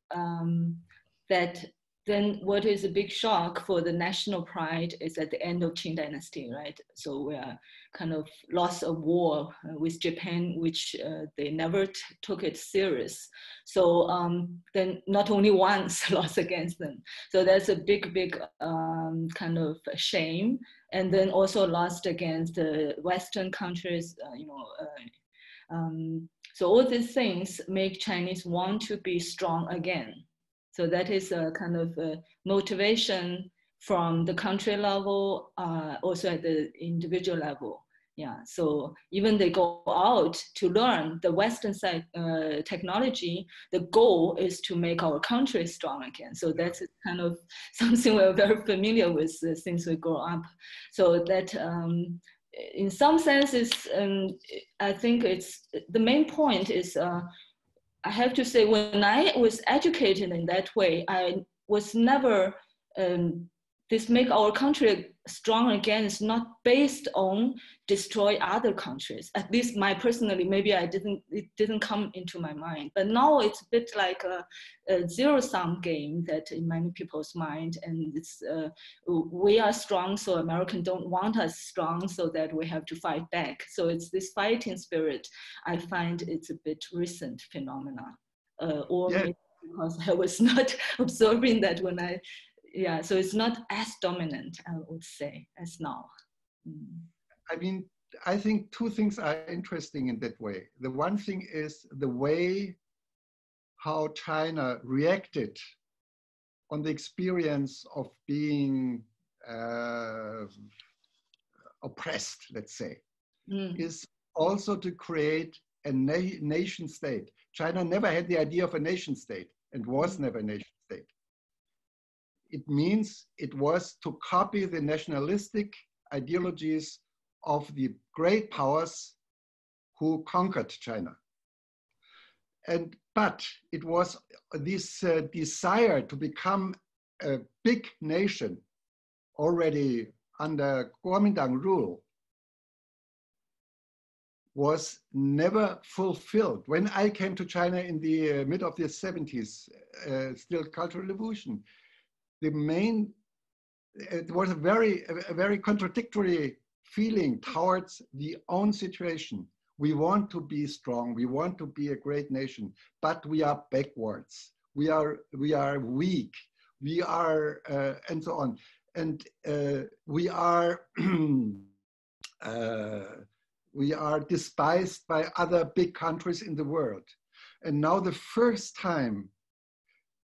then what is a big shock for the national pride is at the end of Qing Dynasty, right? So we are kind of lost a war with Japan, which they never took it serious. So then not only once lost against them. So that's a big kind of shame. And then also lost against the Western countries, so all these things make Chinese want to be strong again. So that is a kind of a motivation from the country level, also at the individual level. Yeah, so even they go out to learn the Western side technology, the goal is to make our country strong again. So that's kind of something we're very familiar with since we grow up. So that in some senses, I think it's, the main point is, I have to say, when I was educated in that way, I was never, this make our country strong again is not based on destroy other countries. At least my personally, maybe it didn't come into my mind. But now it's a bit like a zero-sum game that in many people's mind, and it's, we are strong, so Americans don't want us strong, so that we have to fight back. So it's this fighting spirit. I find it's a bit recent phenomena, or yeah. maybe because I was not observing that when yeah, so it's not as dominant, I would say, as now. I mean, I think two things are interesting in that way. The one thing is the way how China reacted on the experience of being oppressed, let's say, is also to create a nation state. China never had the idea of a nation state and was never a nation state. It means it was to copy the nationalistic ideologies of the great powers who conquered China. But it was this desire to become a big nation already under Kuomintang rule was never fulfilled. When I came to China in the mid of the 70s, still Cultural Revolution, it was a very contradictory feeling towards the own situation. We want to be strong, we want to be a great nation, but we are backwards. We are weak, we are, and so on. And we are despised by other big countries in the world. And now the first time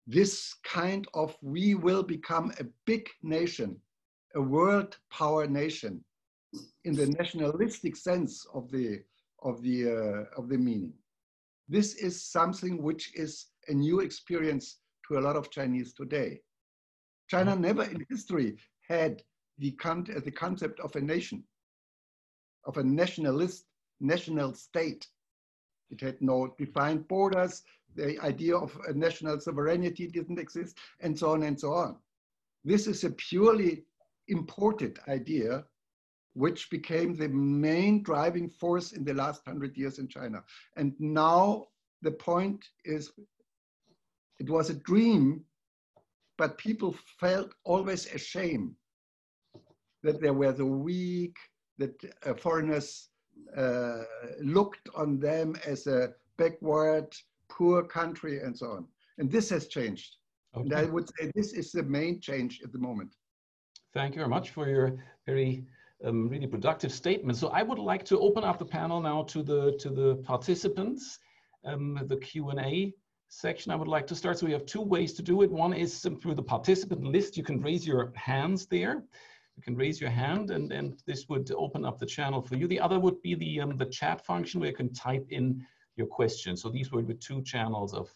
this kind of we will become a big nation, a world power nation, in the nationalistic sense of the meaning. This is something which is a new experience to a lot of Chinese today. China never in history had the concept of a nation, of a national state. It had no defined borders. The idea of a national sovereignty didn't exist, and so on and so on. This is a purely imported idea, which became the main driving force in the last 100 years in China. And now the point is, it was a dream, but people felt always ashamed that they were the weak, that foreigners looked on them as a backward, poor country, and so on. And this has changed. Okay. And I would say this is the main change at the moment. Thank you very much for your very really productive statement. So I would like to open up the panel now to the participants, the Q&A section. I would like to start. So we have two ways to do it. One is through the participant list. You can raise your hands there. You can raise your hand, and this would open up the channel for you. The other would be the chat function where you can type in your question. So these were the two channels of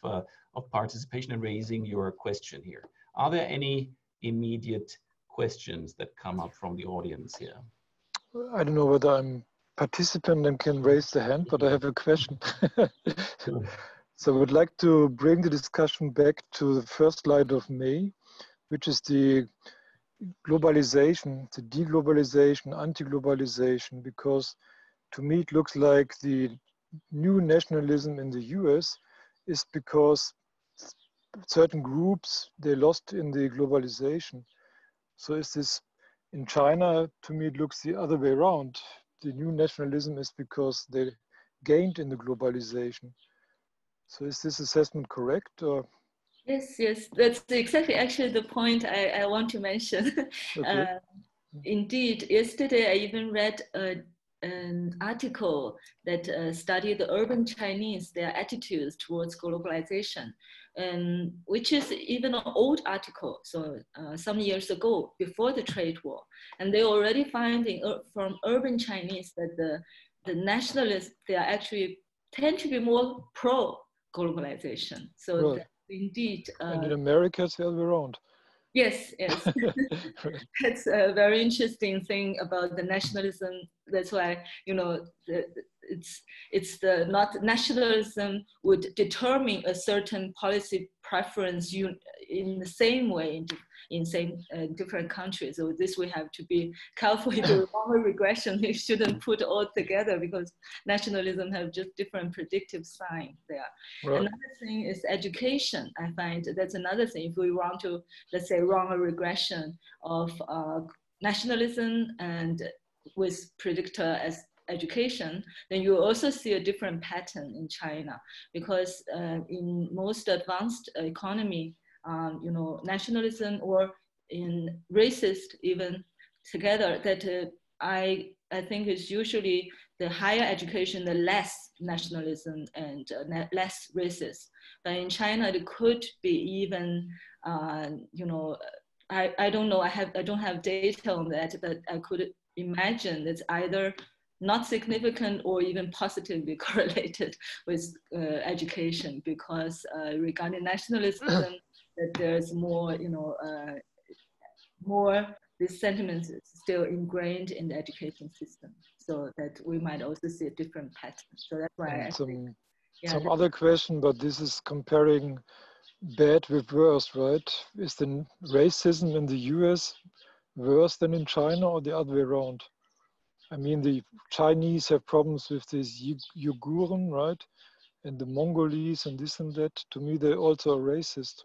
participation and raising your question here. Are there any immediate questions that come up from the audience here? I don't know whether I'm participant and can raise the hand, but I have a question. So I would like to bring the discussion back to the first slide of May, which is the globalization, the de-globalization, anti-globalization, because to me it looks like the new nationalism in the US is because certain groups, they lost in the globalization. So is this in China? To me, it looks the other way around. The new nationalism is because they gained in the globalization. So is this assessment correct? Or? Yes, that's exactly actually the point I want to mention. Okay. Indeed, yesterday I even read an article that studied the urban Chinese, their attitudes towards globalization, which is even an old article, so some years ago, before the trade war. And they already finding from urban Chinese that the nationalists, they are actually tend to be more pro-globalization. So right. Indeed. And in America, it's the other way around. Yes. That's a very interesting thing about the nationalism. That's why, you know, it's the not nationalism would determine a certain policy preference in the same way in different countries. So this we have to be careful. If the wrong regression, we shouldn't put all together because nationalism have just different predictive sign there. Right. Another thing is education. I find that's another thing. If we want to, let's say, run a regression of nationalism and with predictor as education, then you also see a different pattern in China, because in most advanced economy, you know, nationalism or in racist even together, that I think is usually the higher education, the less nationalism and less racist. But in China, it could be even, you know, I don't know, I don't have data on that, but I could imagine it's either not significant or even positively correlated with education, because regarding nationalism, that there's more, you know, more this sentiment is still ingrained in the education system, so that we might also see a different pattern. So that's why I think, some other question, but this is comparing bad with worse, right? Is the racism in the US worse than in China or the other way around? I mean, the Chinese have problems with these Uiguren, right? And the Mongolese and this and that. To me, they also are racist.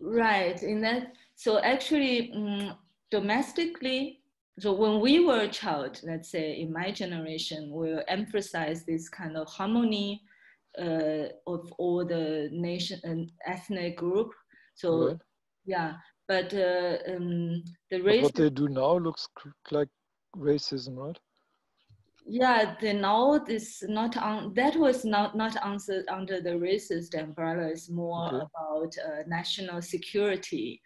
Right, in that, so actually domestically, so when we were a child, let's say in my generation, we emphasize this kind of harmony of all the nation and ethnic group. So right. yeah, but the race. But what they do now looks like racism, right? Yeah, they know this not on that was not answered under the racist umbrella. It's more about national security,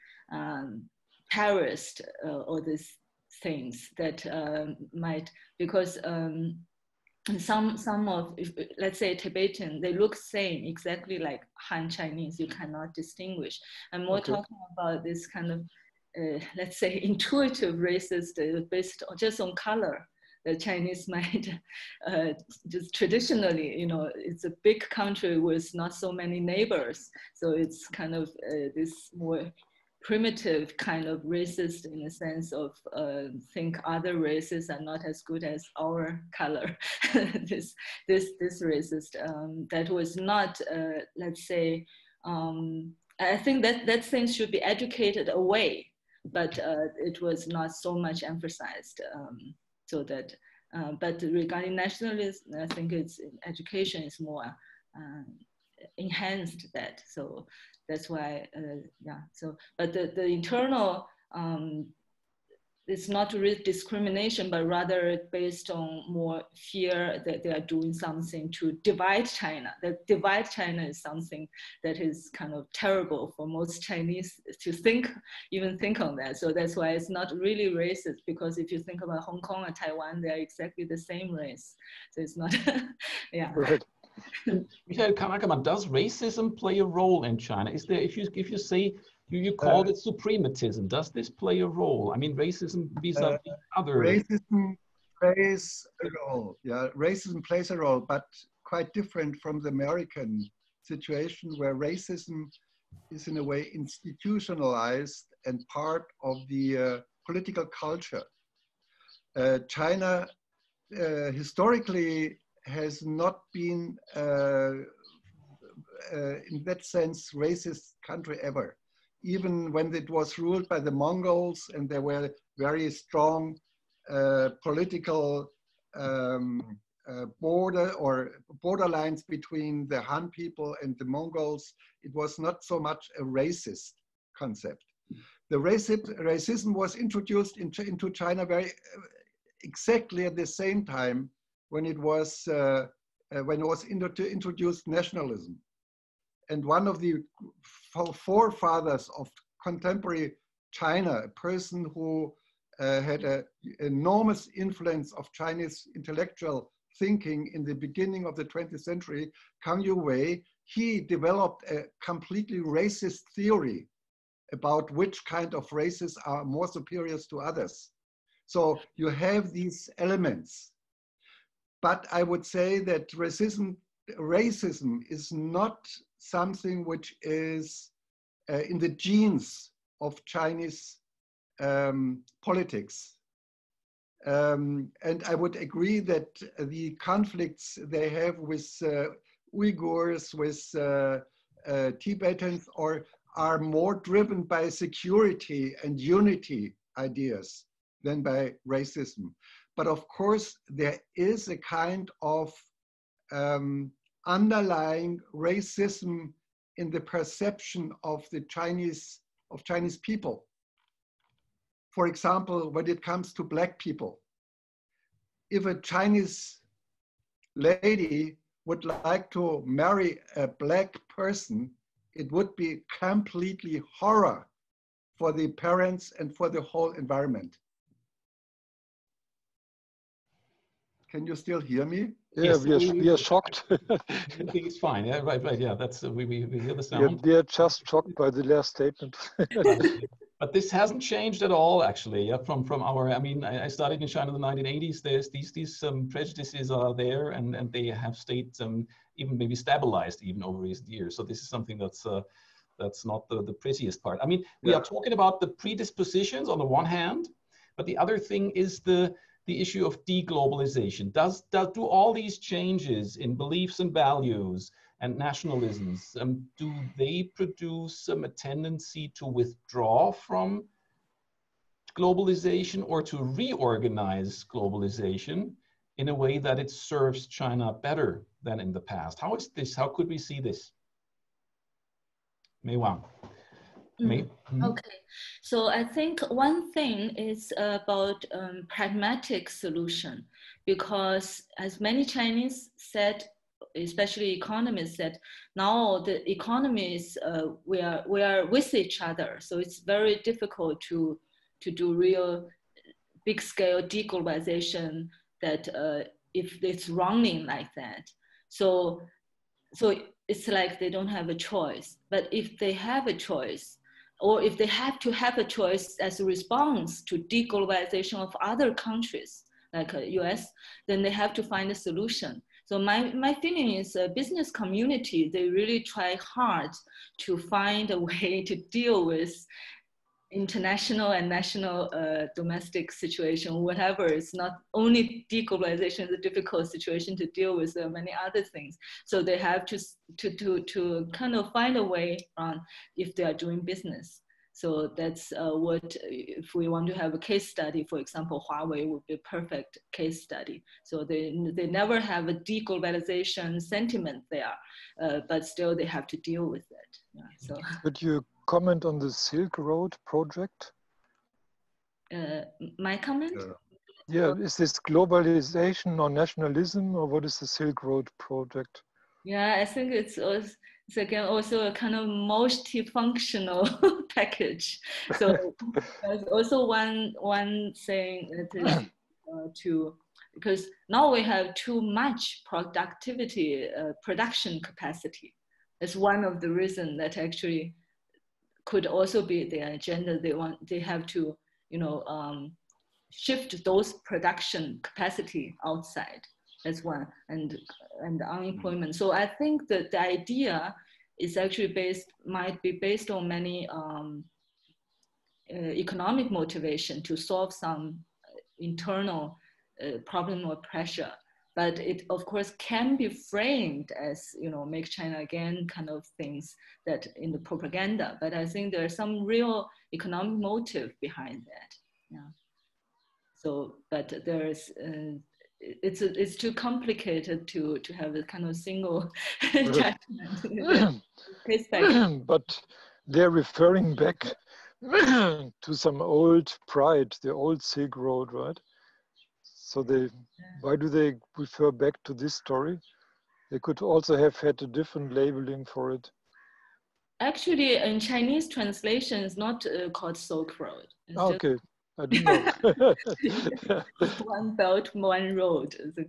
terrorist, all these things that might, because some of, let's say Tibetan, they look same, exactly like Han Chinese. You cannot distinguish. I'm more talking about this kind of, let's say, intuitive racist based just on color. The Chinese might just traditionally, it's a big country with not so many neighbors. So it's kind of this more primitive kind of racist in the sense of think other races are not as good as our color. this racist that was not, let's say, I think that thing should be educated away, but it was not so much emphasized. So that, but regarding nationalism, I think it's education is more enhanced that. So that's why, yeah. So, but the internal, it's not really discrimination, but rather based on more fear that they are doing something to divide China. That divide China is something that is kind of terrible for most Chinese to even think on that. So that's why it's not really racist, because if you think about Hong Kong and Taiwan, they are exactly the same race. So it's not, yeah. Right. Michael Kahn-Ackermann, does racism play a role in China? Is there, if you say, you called it suprematism, does this play a role? I mean, racism vis-a-vis other... Racism plays a role, yeah. Racism plays a role, but quite different from the American situation, where racism is in a way institutionalized and part of the political culture. China historically has not been, in that sense, racist country ever. Even when it was ruled by the Mongols and there were very strong political borderlines between the Han people and the Mongols, it was not so much a racist concept. The racism was introduced into China exactly at the same time when it was introduced nationalism. And one of the forefathers of contemporary China, a person who had an enormous influence of Chinese intellectual thinking in the beginning of the 20th century, Kang Youwei, he developed a completely racist theory about which kind of races are more superior to others. So you have these elements. But I would say that racism is not something which is in the genes of Chinese politics. And I would agree that the conflicts they have with Uyghurs, with Tibetans, are more driven by security and unity ideas than by racism. But of course, there is a kind of underlying racism in the perception of the Chinese people. For example, when it comes to Black people, if a Chinese lady would like to marry a Black person, it would be completely horror for the parents and for the whole environment. Can you still hear me? Yeah, yes, we are shocked. It's fine. Yeah, right. Yeah, that's we hear the sound. We are just shocked by the last statement. But this hasn't changed at all, actually. Yeah, from our, I mean, I studied in China in the 1980s. There's these prejudices are there, and they have stayed even maybe stabilized even over recent years. So this is something that's not the prettiest part. I mean, we are talking about the predispositions on the one hand, but the other thing is the issue of de-globalization. Do all these changes in beliefs and values and nationalisms, do they produce a tendency to withdraw from globalization or to reorganize globalization in a way that it serves China better than in the past? How is this? How could we see this? Wang. Okay, so I think one thing is about pragmatic solution, because as many Chinese said, especially economists said, now the economies we are with each other, so it's very difficult to do real big scale deglobalization that if it's running like that. So it's like they don't have a choice. But if they have a choice, or if they have to have a choice as a response to deglobalization of other countries, like US, then they have to find a solution. So my feeling is business community, they really try hard to find a way to deal with international and national domestic situation, whatever. It's not only deglobalization is a difficult situation to deal with, there are many other things. So they have to kind of find a way on if they are doing business. So that's what, if we want to have a case study, for example, Huawei would be a perfect case study. So they never have a deglobalization sentiment there, but still they have to deal with it. Yeah, so. Could you comment on the Silk Road project? My comment? Yeah, is this globalization or nationalism, or what is the Silk Road project? Yeah, I think it's again also a kind of multifunctional package. So there's also one thing that is because now we have too much production capacity. That's one of the reasons that actually could also be their agenda. They have to, shift those production capacity outside. That's one, and unemployment. So I think that the idea is actually might be based on many economic motivation to solve some internal problem or pressure. But it, of course, can be framed as, make China again kind of things that in the propaganda. But I think there's some real economic motive behind that. Yeah. So, but there's, it's too complicated to have a kind of single judgment. But they're referring back to some old pride, the old Silk Road, right? So why do they refer back to this story? They could also have had a different labeling for it. Actually, in Chinese translation, it's not called Silk Road. Okay, I didn't know. One belt, one road is the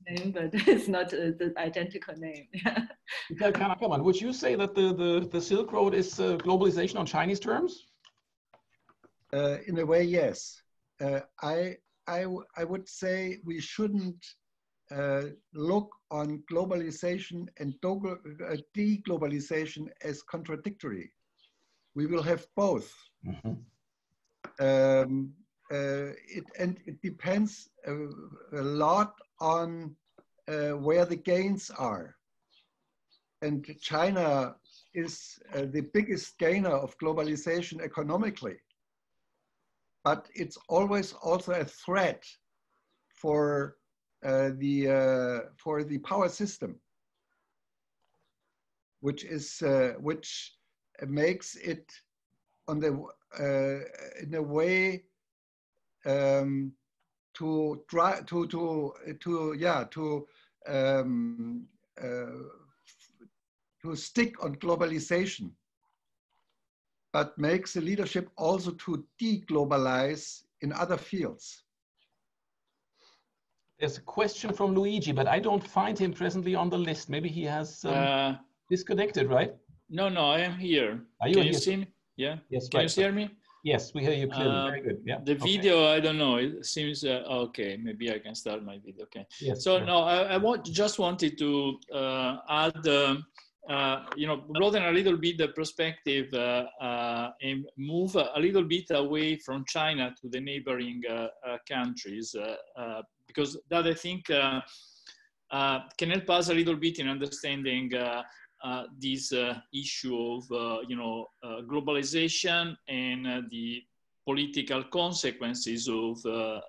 name, but it's not the identical name. Kahn-Ackermann, would you say that the Silk Road is globalization on Chinese terms? In a way, yes. I would say we shouldn't look on globalization and deglobalization as contradictory. We will have both. Mm-hmm. It depends a lot on where the gains are. And China is the biggest gainer of globalization economically. But it's always also a threat for the power system, which makes it in a way to stick on globalization, but makes the leadership also to deglobalize in other fields. There's a question from Luigi, but I don't find him presently on the list. Maybe he has disconnected, right? No, I am here. Are you Can here? You see me? Yeah. Yes. Can right. you hear me? Yes, we hear you clearly. Very good. Yeah. The video, I don't know. It seems okay. Maybe I can start my video. Okay. Yes. So sure. no, I just wanted to add, you know, broaden a little bit the perspective and move a little bit away from China to the neighboring countries, because that I think can help us a little bit in understanding this issue of you know, globalization and the political consequences of the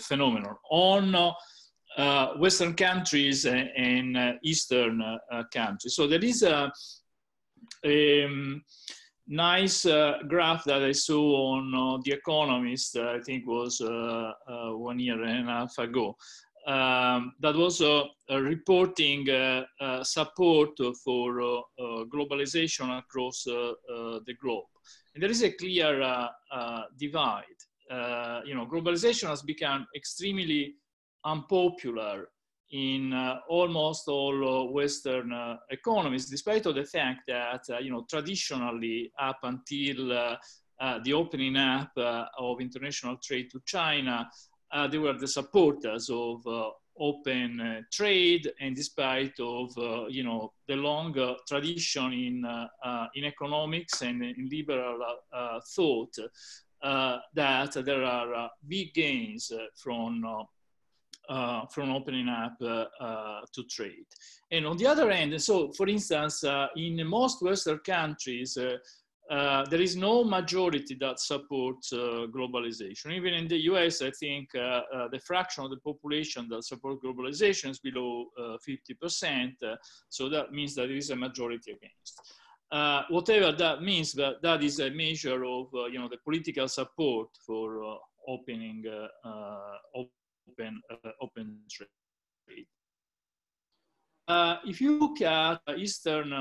phenomenon on Western countries and Eastern countries. So there is a nice graph that I saw on The Economist, I think was 1.5 years ago, that was reporting support for globalization across the globe. And there is a clear divide. You know, globalization has become extremely unpopular in almost all Western economies, despite of the fact that, you know, traditionally up until the opening up of international trade to China, they were the supporters of open trade, and despite of you know, the long tradition in economics and in liberal thought, that there are big gains from opening up to trade. And on the other hand, so for instance, in most Western countries, there is no majority that supports globalization. Even in the US, I think the fraction of the population that supports globalization is below 50%. So that means that there is a majority against. Whatever that means, but that is a measure of you know, the political support for opening open trade. If you look at Eastern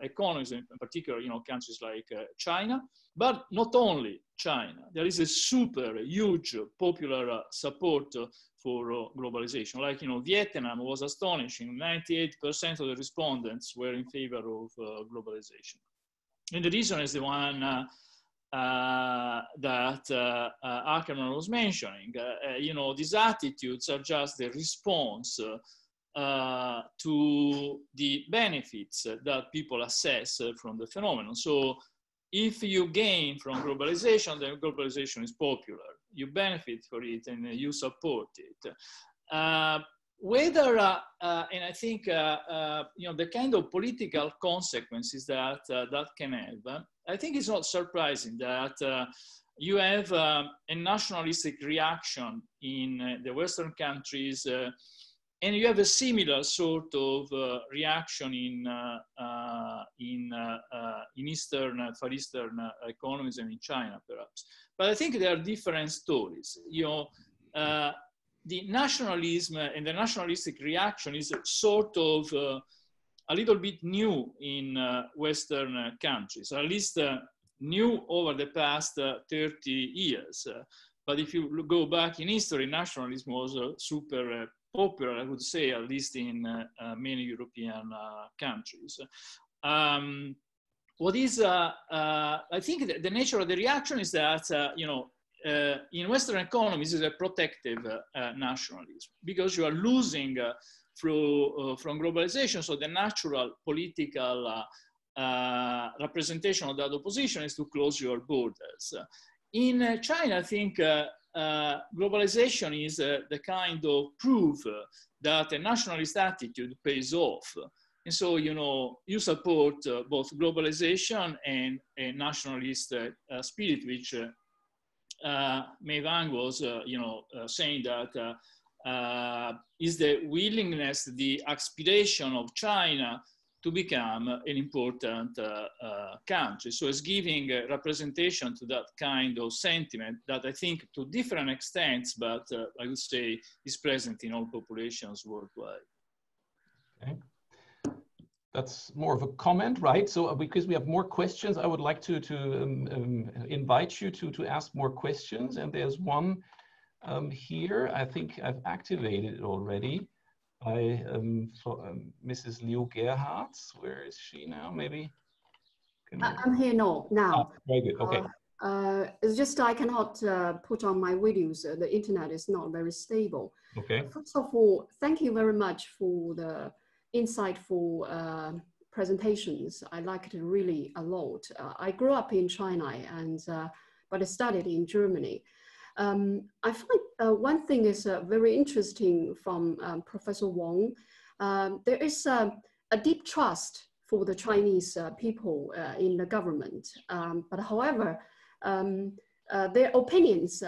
economies, in particular, you know, countries like China, but not only China, there is a super huge popular support for globalization. Like, you know, Vietnam was astonishing. 98% of the respondents were in favor of globalization. And the reason is the one that Ackermann was mentioning. You know, these attitudes are just the response to the benefits that people assess from the phenomenon. So if you gain from globalization, then globalization is popular. You benefit for it and you support it. Whether, and I think, you know, the kind of political consequences that that can have, I think it's not surprising that you have a nationalistic reaction in the Western countries, and you have a similar sort of reaction in Eastern, Far Eastern economies and in China, perhaps. But I think there are different stories. You know, the nationalism and the nationalistic reaction is sort of a little bit new in Western countries, at least new over the past 30 years. But if you go back in history, nationalism was super popular, I would say, at least in many European countries. What is, I think the nature of the reaction is that, you know, in Western economies is a protective nationalism, because you are losing from globalization. So the natural political representation of that opposition is to close your borders. In China, I think globalization is the kind of proof that a nationalist attitude pays off. And so, you know, you support both globalization and a nationalist spirit, which Wang was, you know, saying that is the willingness, the aspiration of China to become an important country. So it's giving representation to that kind of sentiment that I think to different extents, but I would say is present in all populations worldwide. Okay. That's more of a comment, right? So because we have more questions, I would like to invite you to ask more questions. And there's one here. I think I've activated it already. By Mrs. Liu Gerhardt. Where is she now? Maybe I'm here now. Very good. Okay. It's just I cannot put on my videos. The internet is not very stable. Okay. First of all, thank you very much for the insightful presentations. I liked it really a lot. I grew up in China, but I studied in Germany. I find one thing is very interesting from Professor Wang. There is a deep trust for the Chinese people in the government. But however, their opinions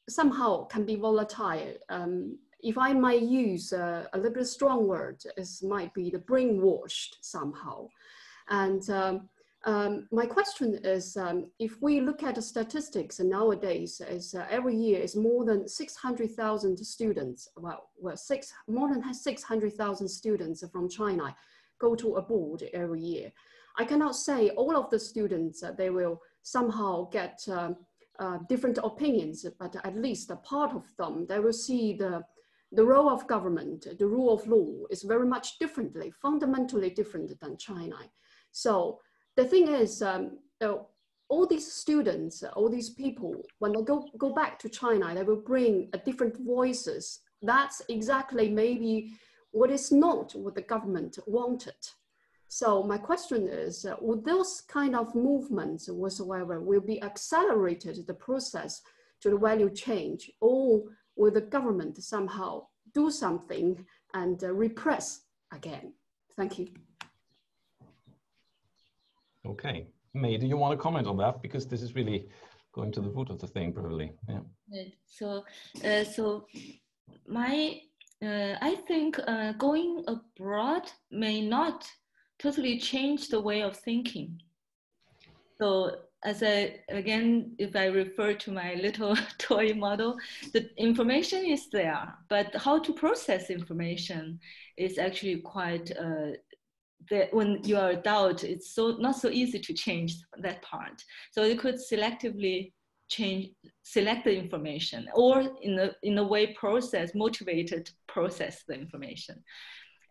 somehow can be volatile. If I might use a little bit strong word, it might be the brainwashed somehow. And my question is, if we look at the statistics nowadays, every year is more than 600,000 students, more than 600,000 students from China go to abroad every year. I cannot say all of the students, they will somehow get different opinions, but at least a part of them, they will see the role of government, the rule of law is very much differently, fundamentally different than China. So the thing is, all these students, all these people, when they go back to China, they will bring different voices. That's exactly maybe what is not what the government wanted. So my question is, would those kind of movements whatsoever will be accelerated the process to the value change, or will the government somehow do something and repress again? Thank you. Okay, May, do you want to comment on that? Because this is really going to the root of the thing, probably. Yeah. I think going abroad may not totally change the way of thinking. So if I refer to my little toy model, the information is there, but how to process information is actually quite, when you are adult, it's not so easy to change that part. So you could selectively select the information, or in a way motivated process the information.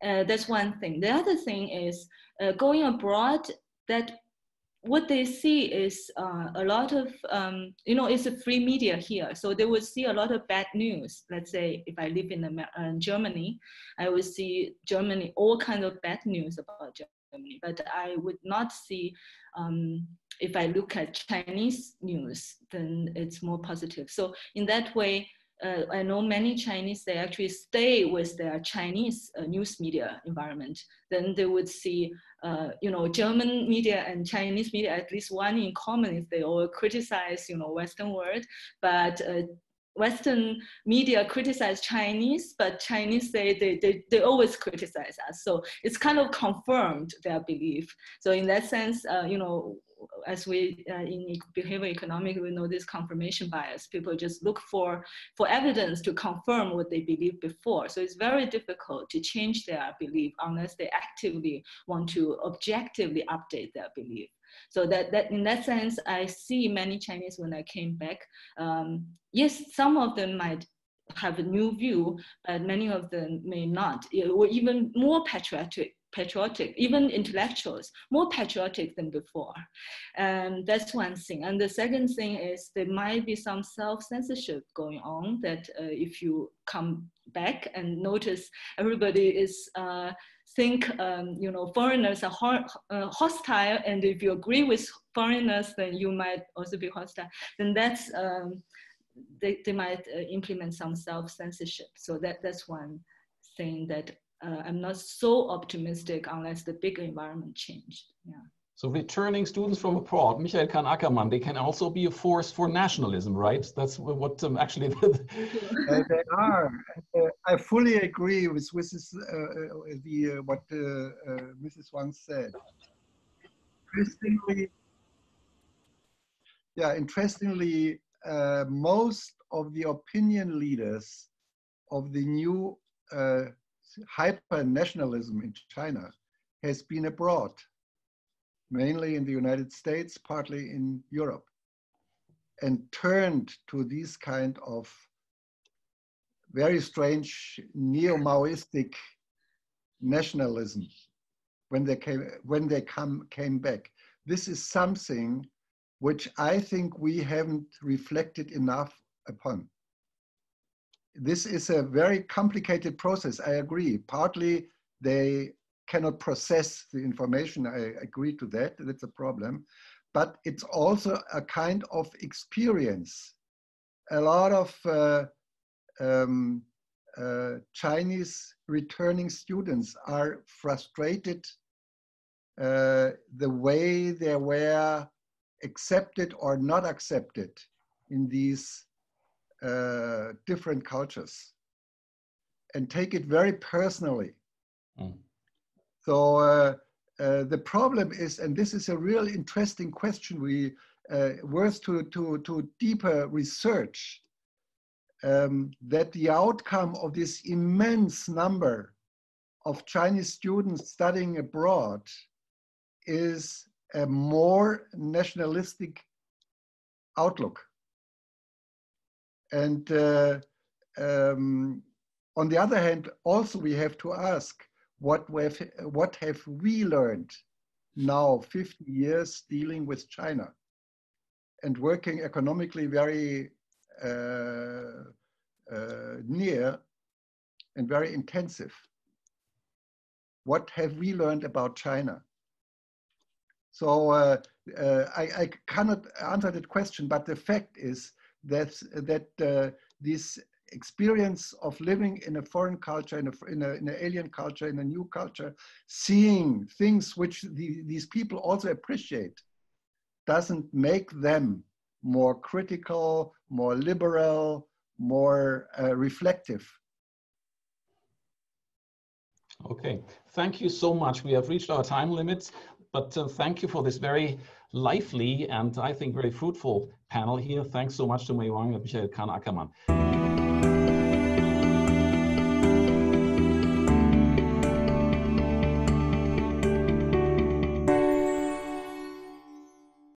That's one thing. The other thing is going abroad, that what they see is a lot of, it's a free media here. So they would see a lot of bad news. Let's say if I live in Germany, I would see Germany, all kinds of bad news about Germany, but I would not see, if I look at Chinese news, then it's more positive. So in that way, I know many Chinese, they actually stay with their Chinese news media environment. Then they would see, German media and Chinese media, at least one in common is they all criticize, Western world, but Western media criticize Chinese, but Chinese say they always criticize us. So it's kind of confirmed their belief. So in that sense, as we in behavioral economics, we know this confirmation bias. People just look for evidence to confirm what they believed before. So it's very difficult to change their belief unless they actively want to objectively update their belief. So that in that sense, I see many Chinese when I came back. Yes, some of them might have a new view, but many of them may not, or even more patriotic, even intellectuals, more patriotic than before. That's one thing. And the second thing is there might be some self-censorship going on, that if you come back and notice everybody is think foreigners are hostile, and if you agree with foreigners, then you might also be hostile. Then that's they might implement some self-censorship. So that's one thing that I'm not so optimistic unless the bigger environment changed. Yeah. So returning students from abroad, Michael Kahn-Ackermann, they can also be a force for nationalism, right? That's what actually. They are. I fully agree with this, what Mrs. Wang said. Interestingly, most of the opinion leaders of the new hyper-nationalism in China has been abroad, mainly in the United States, partly in Europe, and turned to these kind of very strange neo-Maoistic nationalism when they came back. this is something which I think we haven't reflected enough upon. This is a very complicated process, I agree. Partly they cannot process the information, I agree to that, that's a problem. But it's also a kind of experience. A lot of Chinese returning students are frustrated the way they were accepted or not accepted in these different cultures, and take it very personally. So the problem is, and this is a real interesting question, worth to deeper research, that the outcome of this immense number of Chinese students studying abroad is a more nationalistic outlook. And on the other hand, also we have to ask, what have we learned now 50 years dealing with China and working economically very near and very intensive? What have we learned about China? So I cannot answer that question, but the fact is that this experience of living in a foreign culture, in an alien culture, in a new culture, seeing things which these people also appreciate, doesn't make them more critical, more liberal, more reflective. Okay, thank you so much. We have reached our time limits, but thank you for this very lively and I think very fruitful panel here. Thanks so much to Wang and Kahn-Ackermann.